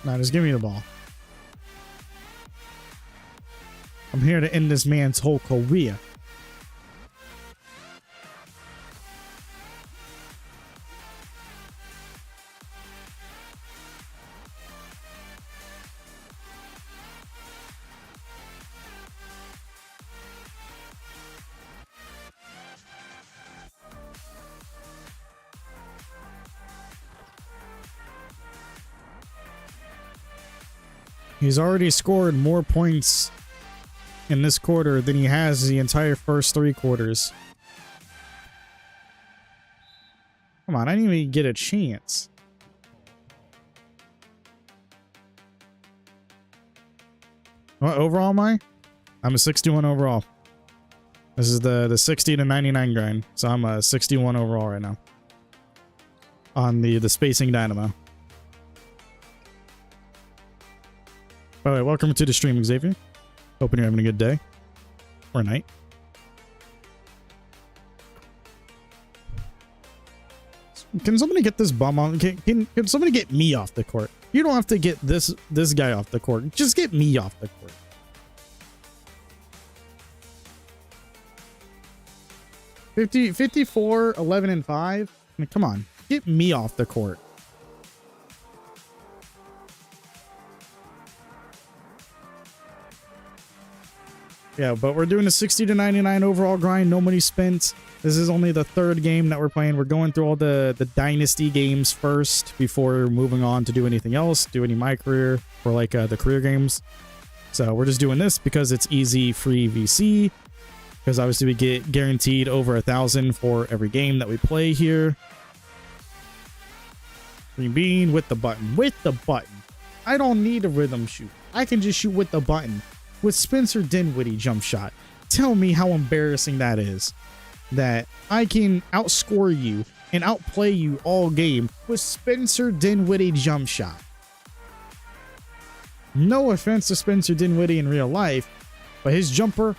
Now just give me the ball. I'm here to end this man's whole career. He's already scored more points in this quarter than he has the entire first 3 quarters. Come on, I didn't even get a chance. What overall am I? I'm a 61 overall. This is the 60 to 99 grind. So I'm a 61 overall right now. On the spacing dynamo. By the way, welcome to the stream, Xavier. Hoping you're having a good day or night. Can somebody get this bum on? Can somebody get me off the court? You don't have to get this guy off the court. Just get me off the court. $50, 54, 11, and 5. I mean, come on, get me off the court. Yeah, but we're doing a 60 to 99 overall grind. No money spent. This is only the third game that we're playing. We're going through all the dynasty games first before moving on to do anything else, do any MyCareer or like the career games. So we're just doing this because it's easy, free VC. Because obviously we get guaranteed over 1,000 for every game that we play here. Green bean with the button. With the button. I don't need a rhythm shoot. I can just shoot with the button. With Spencer Dinwiddie jump shot. Tell me how embarrassing that is. That I can outscore you and outplay you all game with Spencer Dinwiddie jump shot. No offense to Spencer Dinwiddie in real life, but his jumper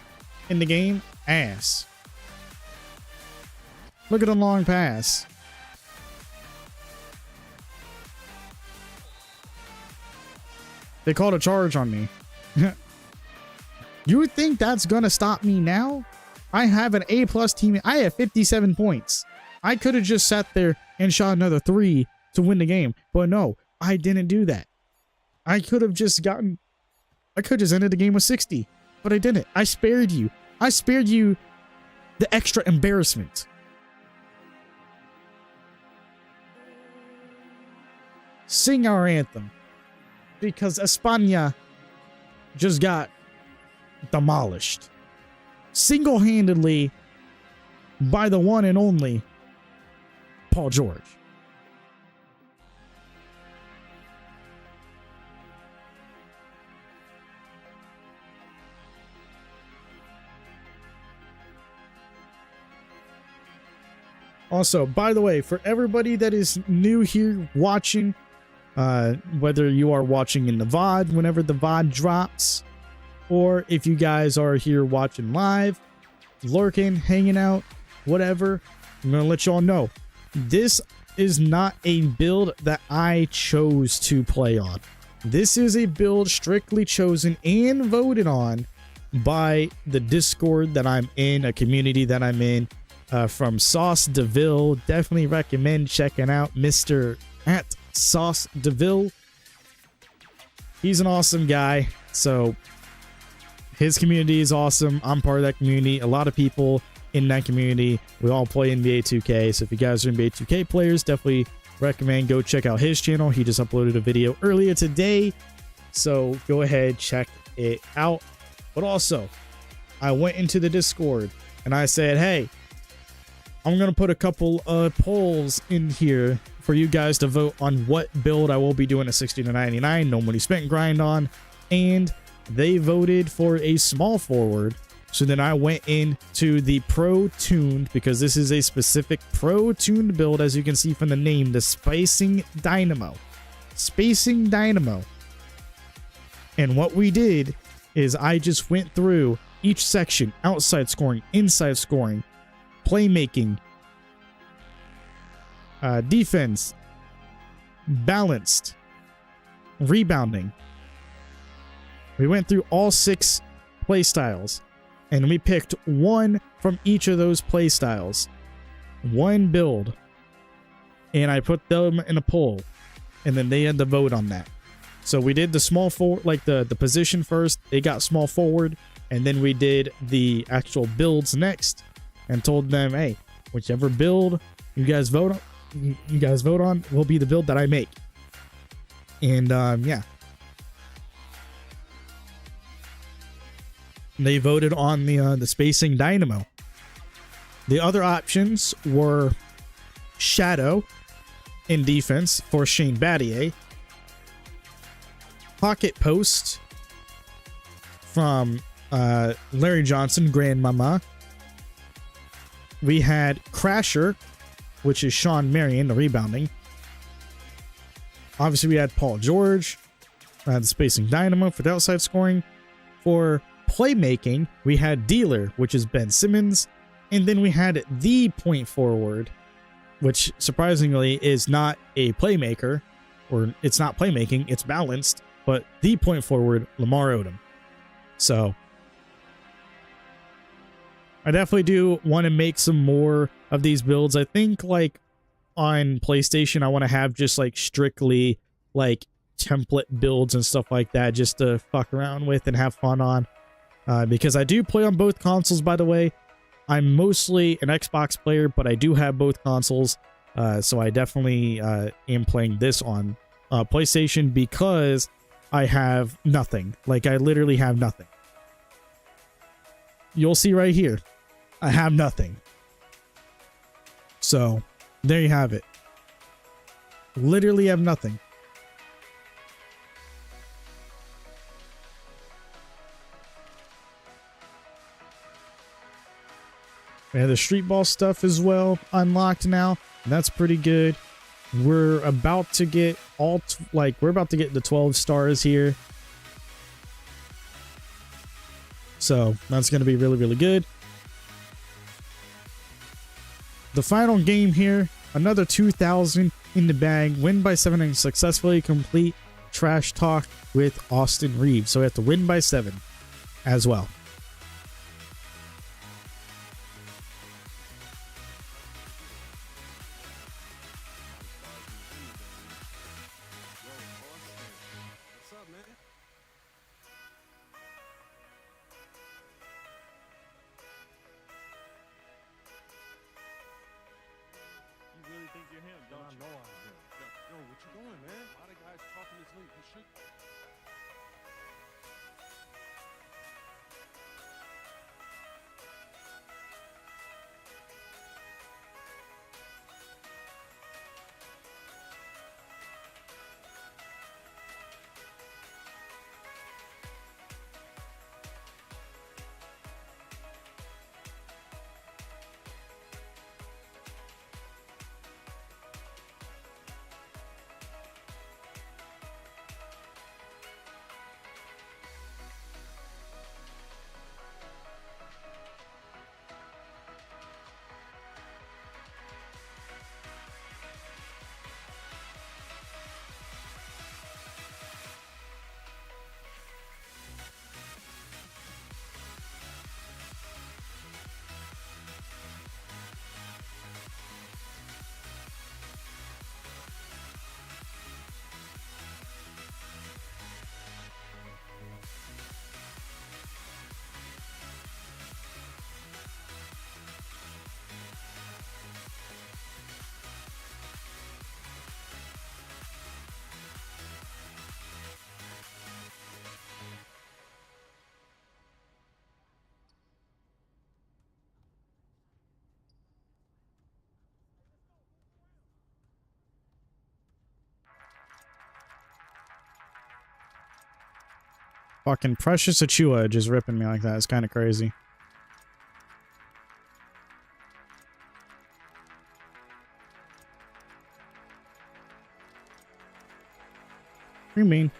in the game, ass. Look at the long pass. They called a charge on me. You think that's gonna stop me now? I have an A+ team. I have 57 points. I could have just sat there and shot another 3 to win the game. But no, I didn't do that. I could have just ended the game with 60. But I didn't. I spared you. I spared you the extra embarrassment. Sing our anthem. Because España just got demolished. Single-handedly by the one and only Paul George. Also, by the way, for everybody that is new here watching, whether you are watching in the VOD whenever the VOD drops, or if you guys are here watching live, lurking, hanging out, whatever, I'm going to let y'all know. This is not a build that I chose to play on. This is a build strictly chosen and voted on by the Discord that I'm in, a community that I'm in, from Sauce DeVille. Definitely recommend checking out Mr. at Sauce DeVille. He's an awesome guy. So his community is awesome. I'm part of that community. A lot of people in that community. We all play NBA 2K. So if you guys are NBA 2K players, definitely recommend go check out his channel. He just uploaded a video earlier today. So go ahead, check it out. But also, I went into the Discord and I said, hey, I'm going to put a couple of polls in here for you guys to vote on what build I will be doing a 60 to 99, no money spent grind on. And they voted for a small forward. So then I went into the pro tuned, because this is a specific pro tuned build, as you can see from the name, the Spacing Dynamo. Spacing Dynamo. And what we did is I just went through each section: outside scoring, inside scoring, playmaking, defense, balanced, rebounding. We went through all 6 play styles, and we picked one from each of those play styles, one build, and I put them in a poll, and then they had to vote on that. So we did the small forward, like the position first. They got small forward, and then we did the actual builds next, and told them, hey, whichever build you guys vote on will be the build that I make. And yeah, they voted on the Spacing Dynamo. The other options were Shadow in defense for Shane Battier, Pocket Post from Larry Johnson, Grandmama. We had Crasher, which is Sean Marion, the rebounding. Obviously, we had Paul George. the spacing dynamo for the outside scoring. For playmaking, we had dealer, which is Ben Simmons, and then we had the point forward, which surprisingly is not a playmaker, or it's not playmaking, it's balanced, but the point forward, Lamar Odom. So I definitely do want to make some more of these builds. I think like on PlayStation, I want to have just like strictly like template builds and stuff like that, just to fuck around with and have fun on. Because I do play on both consoles, by the way. I'm mostly an Xbox player, but I do have both consoles. So I definitely am playing this on PlayStation because I have nothing. Like, I literally have nothing. You'll see right here. I have nothing. So, there you have it. Literally have nothing. We have the street ball stuff as well unlocked now. That's pretty good. We're about to get we're about to get the 12 stars here. So that's going to be really, really good. The final game here, another 2,000 in the bag. Win by 7 and successfully complete trash talk with Austin Reeves. So we have to win by 7 as well. Fucking Precious Achua just ripping me like that. It's kind of crazy. What do you mean?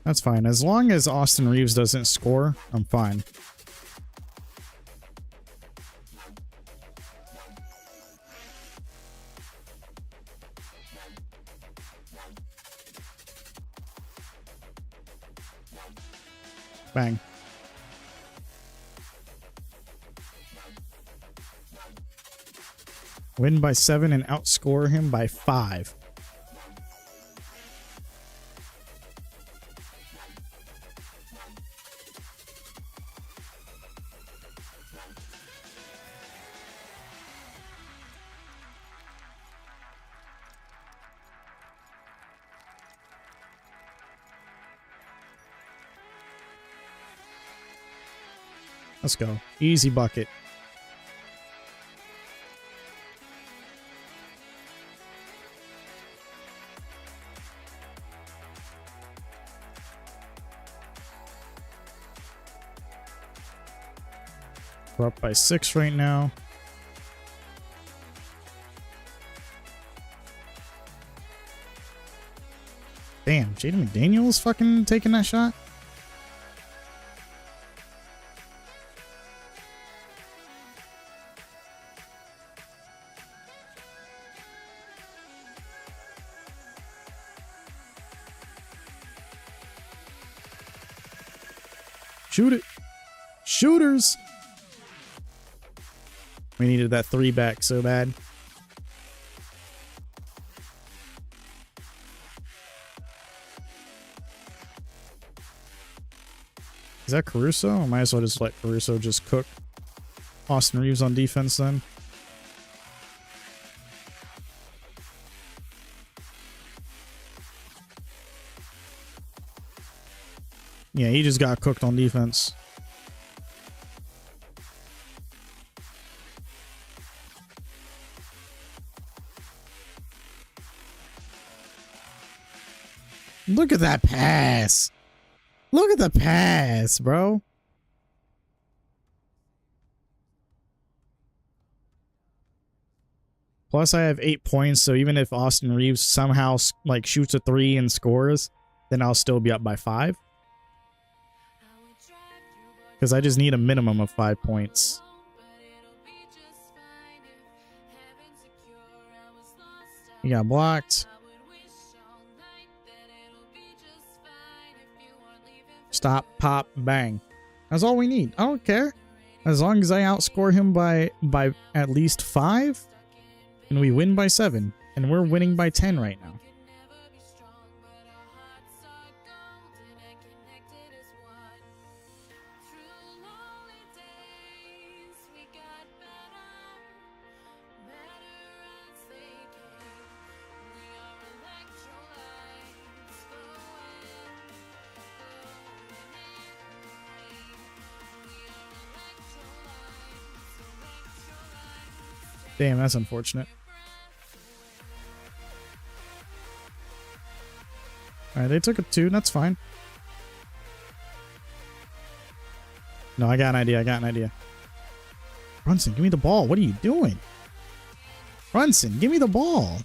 That's fine. As long as Austin Reeves doesn't score, I'm fine. Bang. Win by 7 and outscore him by 5. Let's go. Easy bucket. We're up by 6 right now. Damn, Jaden McDaniels fucking taking that shot. Shoot it. Shooters. We needed that 3 back so bad. Is that Caruso? I might as well just let Caruso just cook Austin Reeves on defense then. Yeah, he just got cooked on defense. Look at that pass. Look at the pass, bro. Plus, I have 8 points, so even if Austin Reeves somehow like shoots a 3 and scores, then I'll still be up by 5. Because I just need a minimum of 5 points. He got blocked. Stop, pop, bang. That's all we need. I don't care. As long as I outscore him by at least 5, and we win by 7. And we're winning by 10 right now. Damn, that's unfortunate. Alright, they took a 2. That's fine. No, I got an idea. I got an idea. Brunson, give me the ball. What are you doing? Brunson, give me the ball.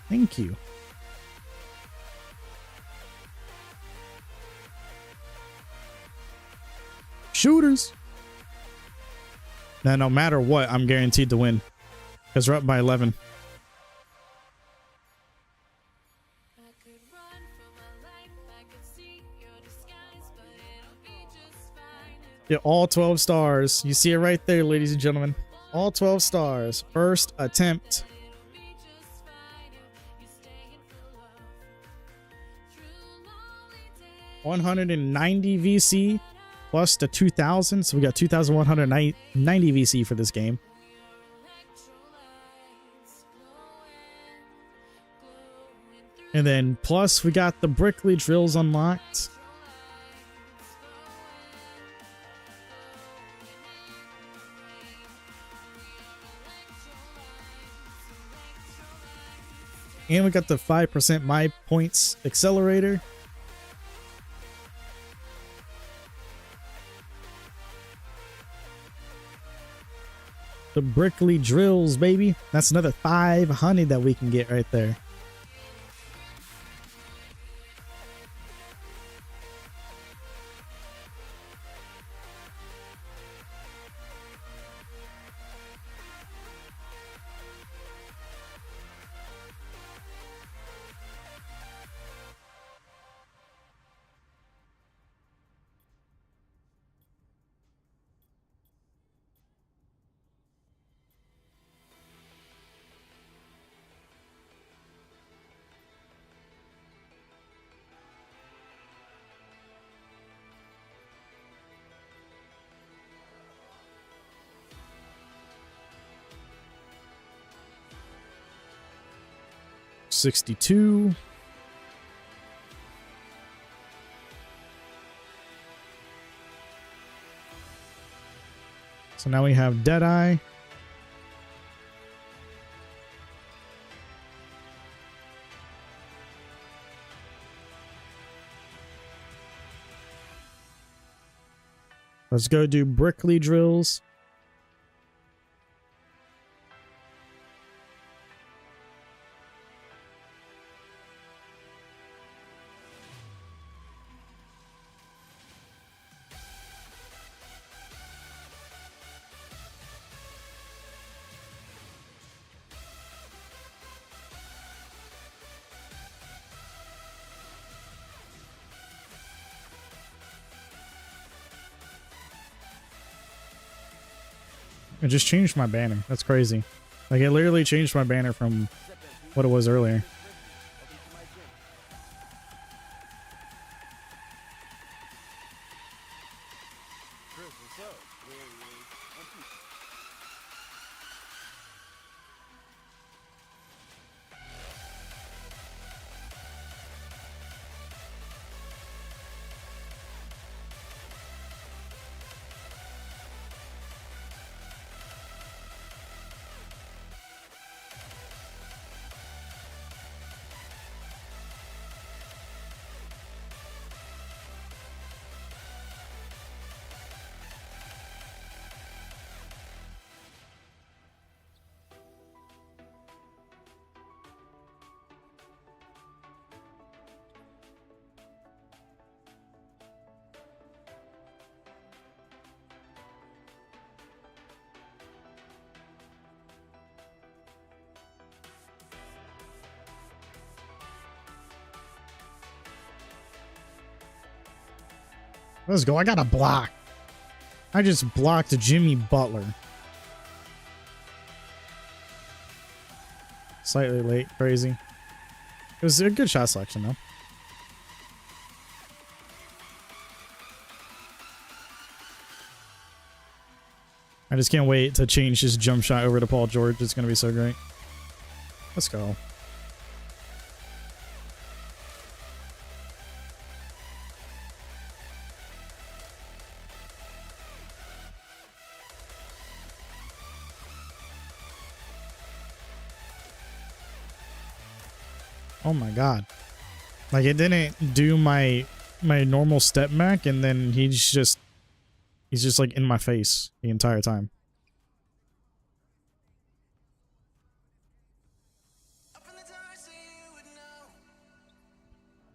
Thank you. Shooters. Now, no matter what, I'm guaranteed to win. Because we're up by 11. Yeah, all 12 stars. You see it right there, ladies and gentlemen. All 12 stars. First attempt. $190 VC plus the 2,000. So we got 2,190 VC for this game. And then plus we got the Brickley drills unlocked. And we got the 5% My Points Accelerator. The Brickley drills, baby. That's another 500 that we can get right there. $62. So now we have Deadeye. Let's go do Brickley drills. It just changed my banner. That's crazy. Like, it literally changed my banner from what it was earlier. Let's go. I got a block. I just blocked Jimmy Butler. Slightly late. Crazy. It was a good shot selection, though. I just can't wait to change his jump shot over to Paul George. It's going to be so great. Let's go. Oh my god. Like, it didn't do my normal step back, and then he's just like in my face the entire time.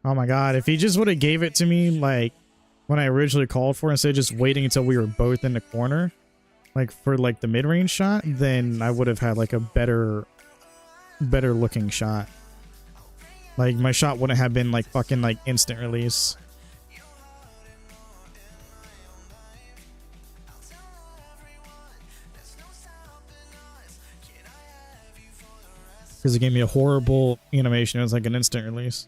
Oh my god, if he just would have gave it to me like when I originally called for, instead of just waiting until we were both in the corner, like for like the mid-range shot, then I would have had like a better looking shot. Like, my shot wouldn't have been like fucking like instant release. Because it gave me a horrible animation. It was like an instant release.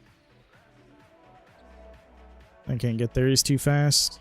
I can't get there. He's too fast.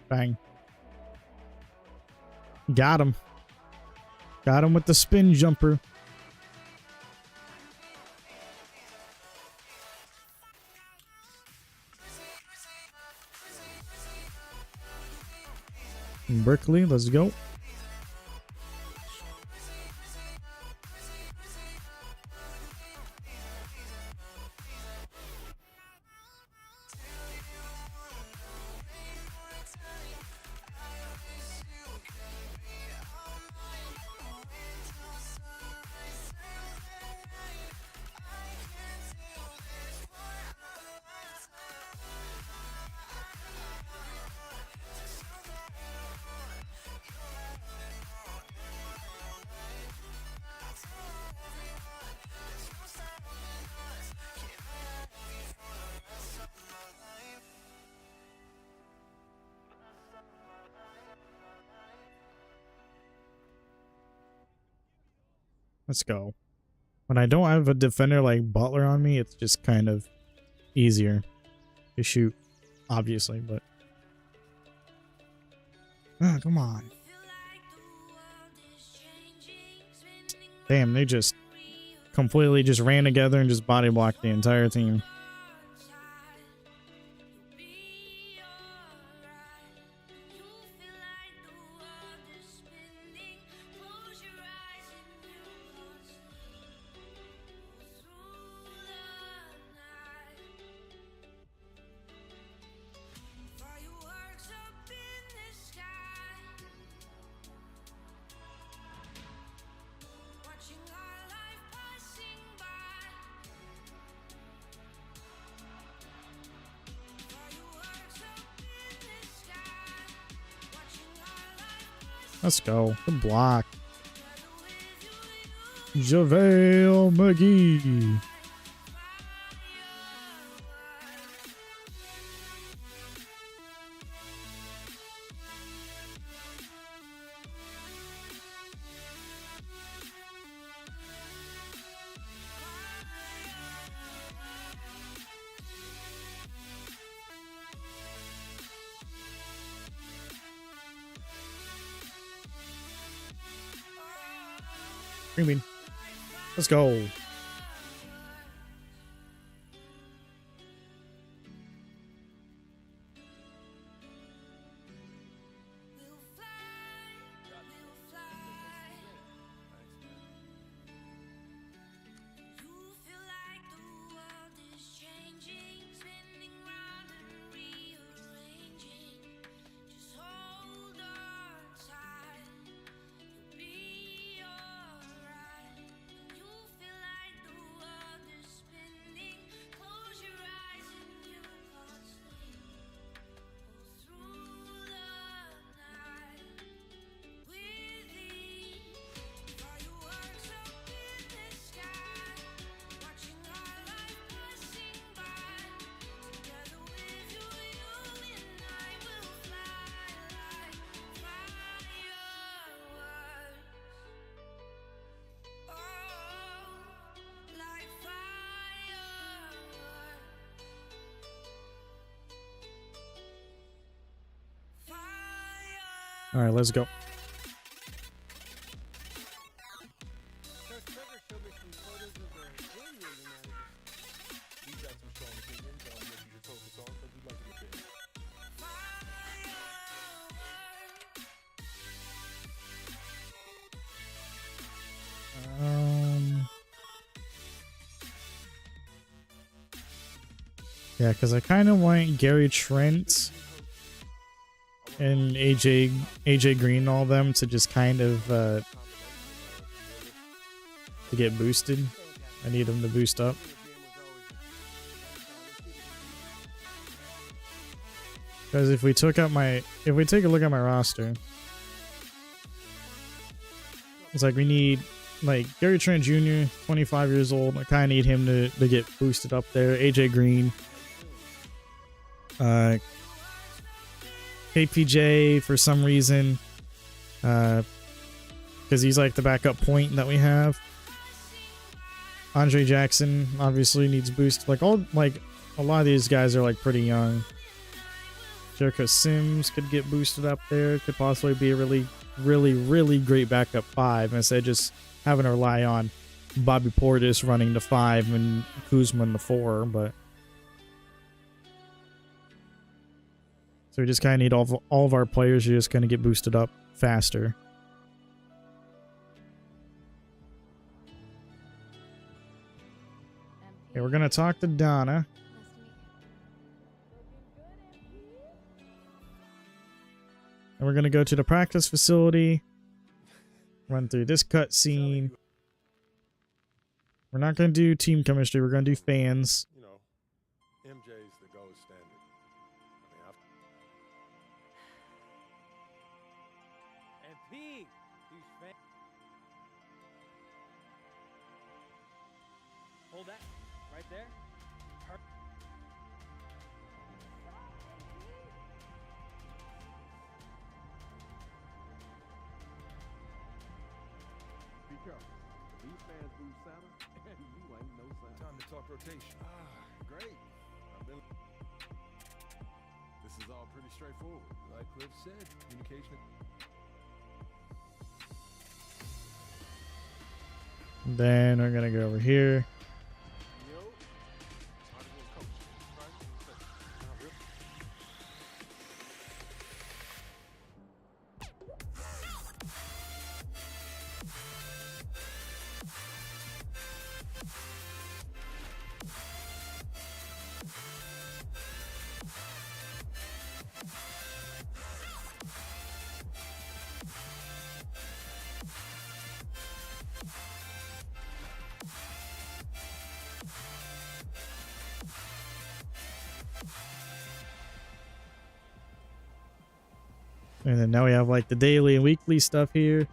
Bang. Got him. Got him with the spin jumper. Brickley, let's go. Let's go. When I don't have a defender like Butler on me, it's just kind of easier to shoot, obviously, but... Oh, come on. Damn, they just completely just ran together and just body blocked the entire team. Let's go. Good block. JaVale McGee. Screaming. Let's go. All right, let's go. Yeah, because I kind of want Gary Trent and AJ Green and all them to just kind of to get boosted. I need them to boost up. Because if we take a look at my roster, it's like we need like Gary Trent Jr., 25 years old. I kind of need him to get boosted up there. AJ Green. KPJ for some reason, because he's like the backup point that we have. Andre Jackson obviously needs boost. Like a lot of these guys are like pretty young. Jericho Sims could get boosted up there. Could possibly be a really great backup 5 instead of just having to rely on Bobby Portis running the 5 and Kuzma in the 4. But so we just kind of need all of our players are just going to get boosted up faster. Okay, we're going to talk to Donna. And we're going to go to the practice facility. Run through this cutscene. We're not going to do team chemistry. We're going to do fans. You know, MJ's the gold standard. MP, hold that right there. Be careful. Defense move center, and you ain't no center. Time to talk rotation. Great. This is all pretty straightforward. Like Cliff said, communication. Then we're gonna go over here. Yo. Article coach. Right? And then now we have like the daily and weekly stuff here.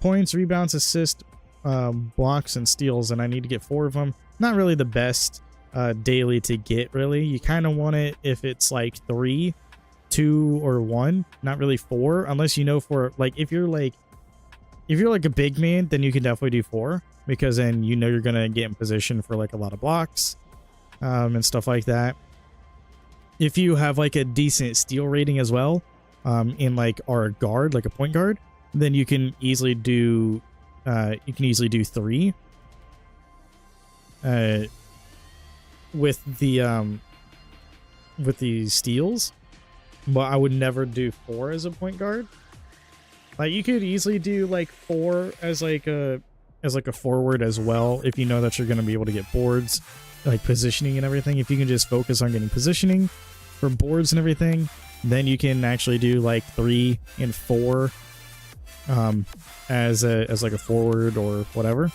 Points, rebounds, assists, blocks, and steals. And I need to get 4 of them. Not really the best daily to get, really. You kind of want it if it's like 3, 2, or 1. Not really 4, unless you know for like if you're like a big man, then you can definitely do 4, because then you know you're gonna get in position for like a lot of blocks and stuff like that. If you have like a decent steal rating as well, in like our guard, like a point guard, then you can easily do 3 with the steals, but I would never do 4 as a point guard. Like you could easily do like 4 as like a forward as well, if you know that you're going to be able to get boards, like positioning and everything. If you can just focus on getting positioning for boards and everything, then you can actually do like 3 and 4 as like a forward or whatever.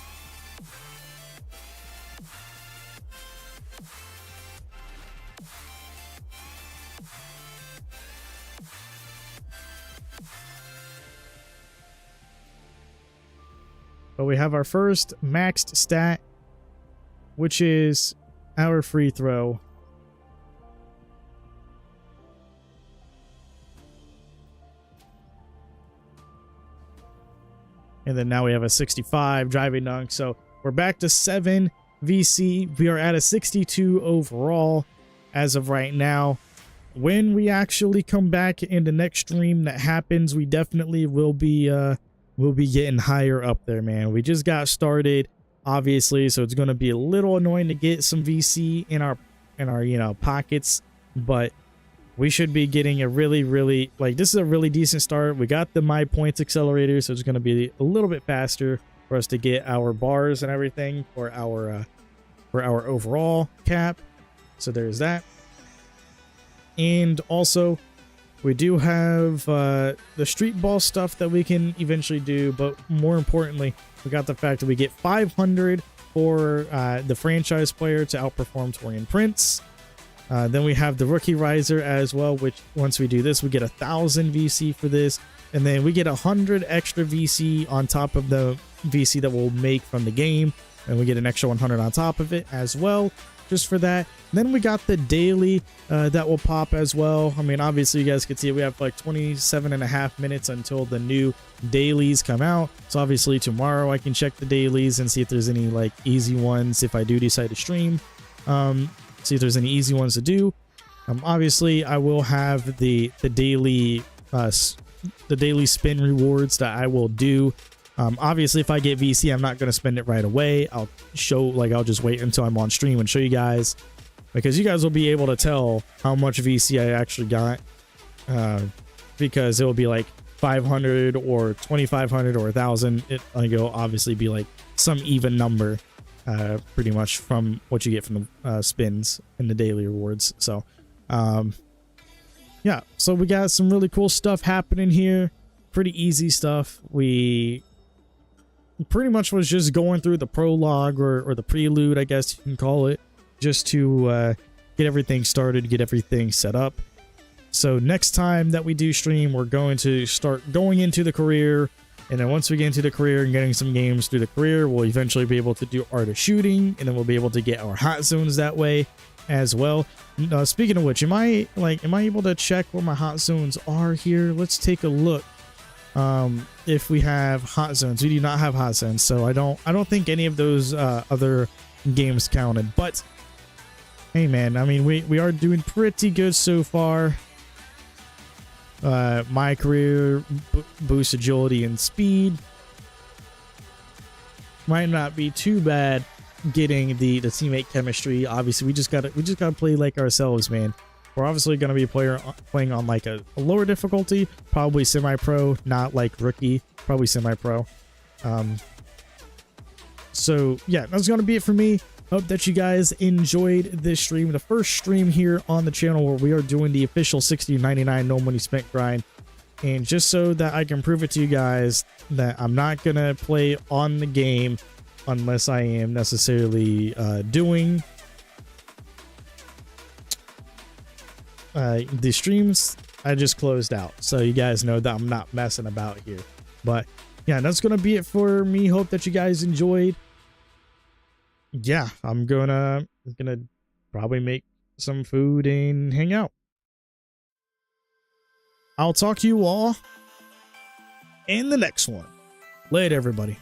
But we have our first maxed stat, which is our free throw. And then now we have a 65 driving dunk. So we're back to 7 VC. We are at a 62 overall as of right now. When we actually come back in the next stream that happens, we definitely will be getting higher up there, man. We just got started, obviously, so it's going to be a little annoying to get some VC in our pockets, but we should be getting a really, like, this is a really decent start. We got the My Points accelerator, so it's going to be a little bit faster for us to get our bars and everything for our overall cap. So there's that. And also, we do have the street ball stuff that we can eventually do, but more importantly, we got the fact that we get 500 for the franchise player to outperform Torian Prince. Then we have the rookie riser as well, which once we do this, we get 1,000 VC for this. And then we get 100 extra VC on top of the VC that we'll make from the game. And we get an extra 100 on top of it as well, just for that. Then we got the daily that will pop as well. I mean, obviously you guys can see we have like 27.5 minutes until the new dailies come out. So obviously tomorrow I can check the dailies and see if there's any like easy ones if I do decide to stream. See if there's any easy ones to do. Obviously I will have the daily spin rewards that I will do. Obviously if I get VC, I'm not going to spend it right away. I'll just wait until I'm on stream and show you guys, because you guys will be able to tell how much VC I actually got, because it will be like 500 or 2,500 or 1,000. It'll obviously be like some even number, pretty much from what you get from the spins and the daily rewards. So yeah, so we got some really cool stuff happening here. Pretty easy stuff. We pretty much was just going through the prologue or the prelude, I guess you can call it, just to get everything started, get everything set up. So next time that we do stream, we're going to start going into the career. And then once we get into the career and getting some games through the career, we'll eventually be able to do art of shooting, and then we'll be able to get our hot zones that way as well. Speaking of which, am I able to check where my hot zones are here? Let's take a look. if we have hot zones. We do not have hot zones, so I don't think any of those other games counted. But hey man, I mean we are doing pretty good so far. MyCareer boosts agility and speed. Might not be too bad getting the teammate chemistry. Obviously we just gotta play like ourselves, man. We're obviously going to be playing on like a lower difficulty, probably semi-pro, not like rookie, probably semi-pro. So yeah, that's going to be it for me. Hope that you guys enjoyed this stream, the first stream here on the channel where we are doing the official 60-99 no money spent grind. And just so that I can prove it to you guys that I'm not going to play on the game unless I am necessarily doing the streams I just closed out, so you guys know that I'm not messing about here. But yeah, that's gonna be it for me. Hope that you guys enjoyed. Yeah, I'm gonna probably make some food and hang out. I'll talk to you all in the next one. Later, everybody.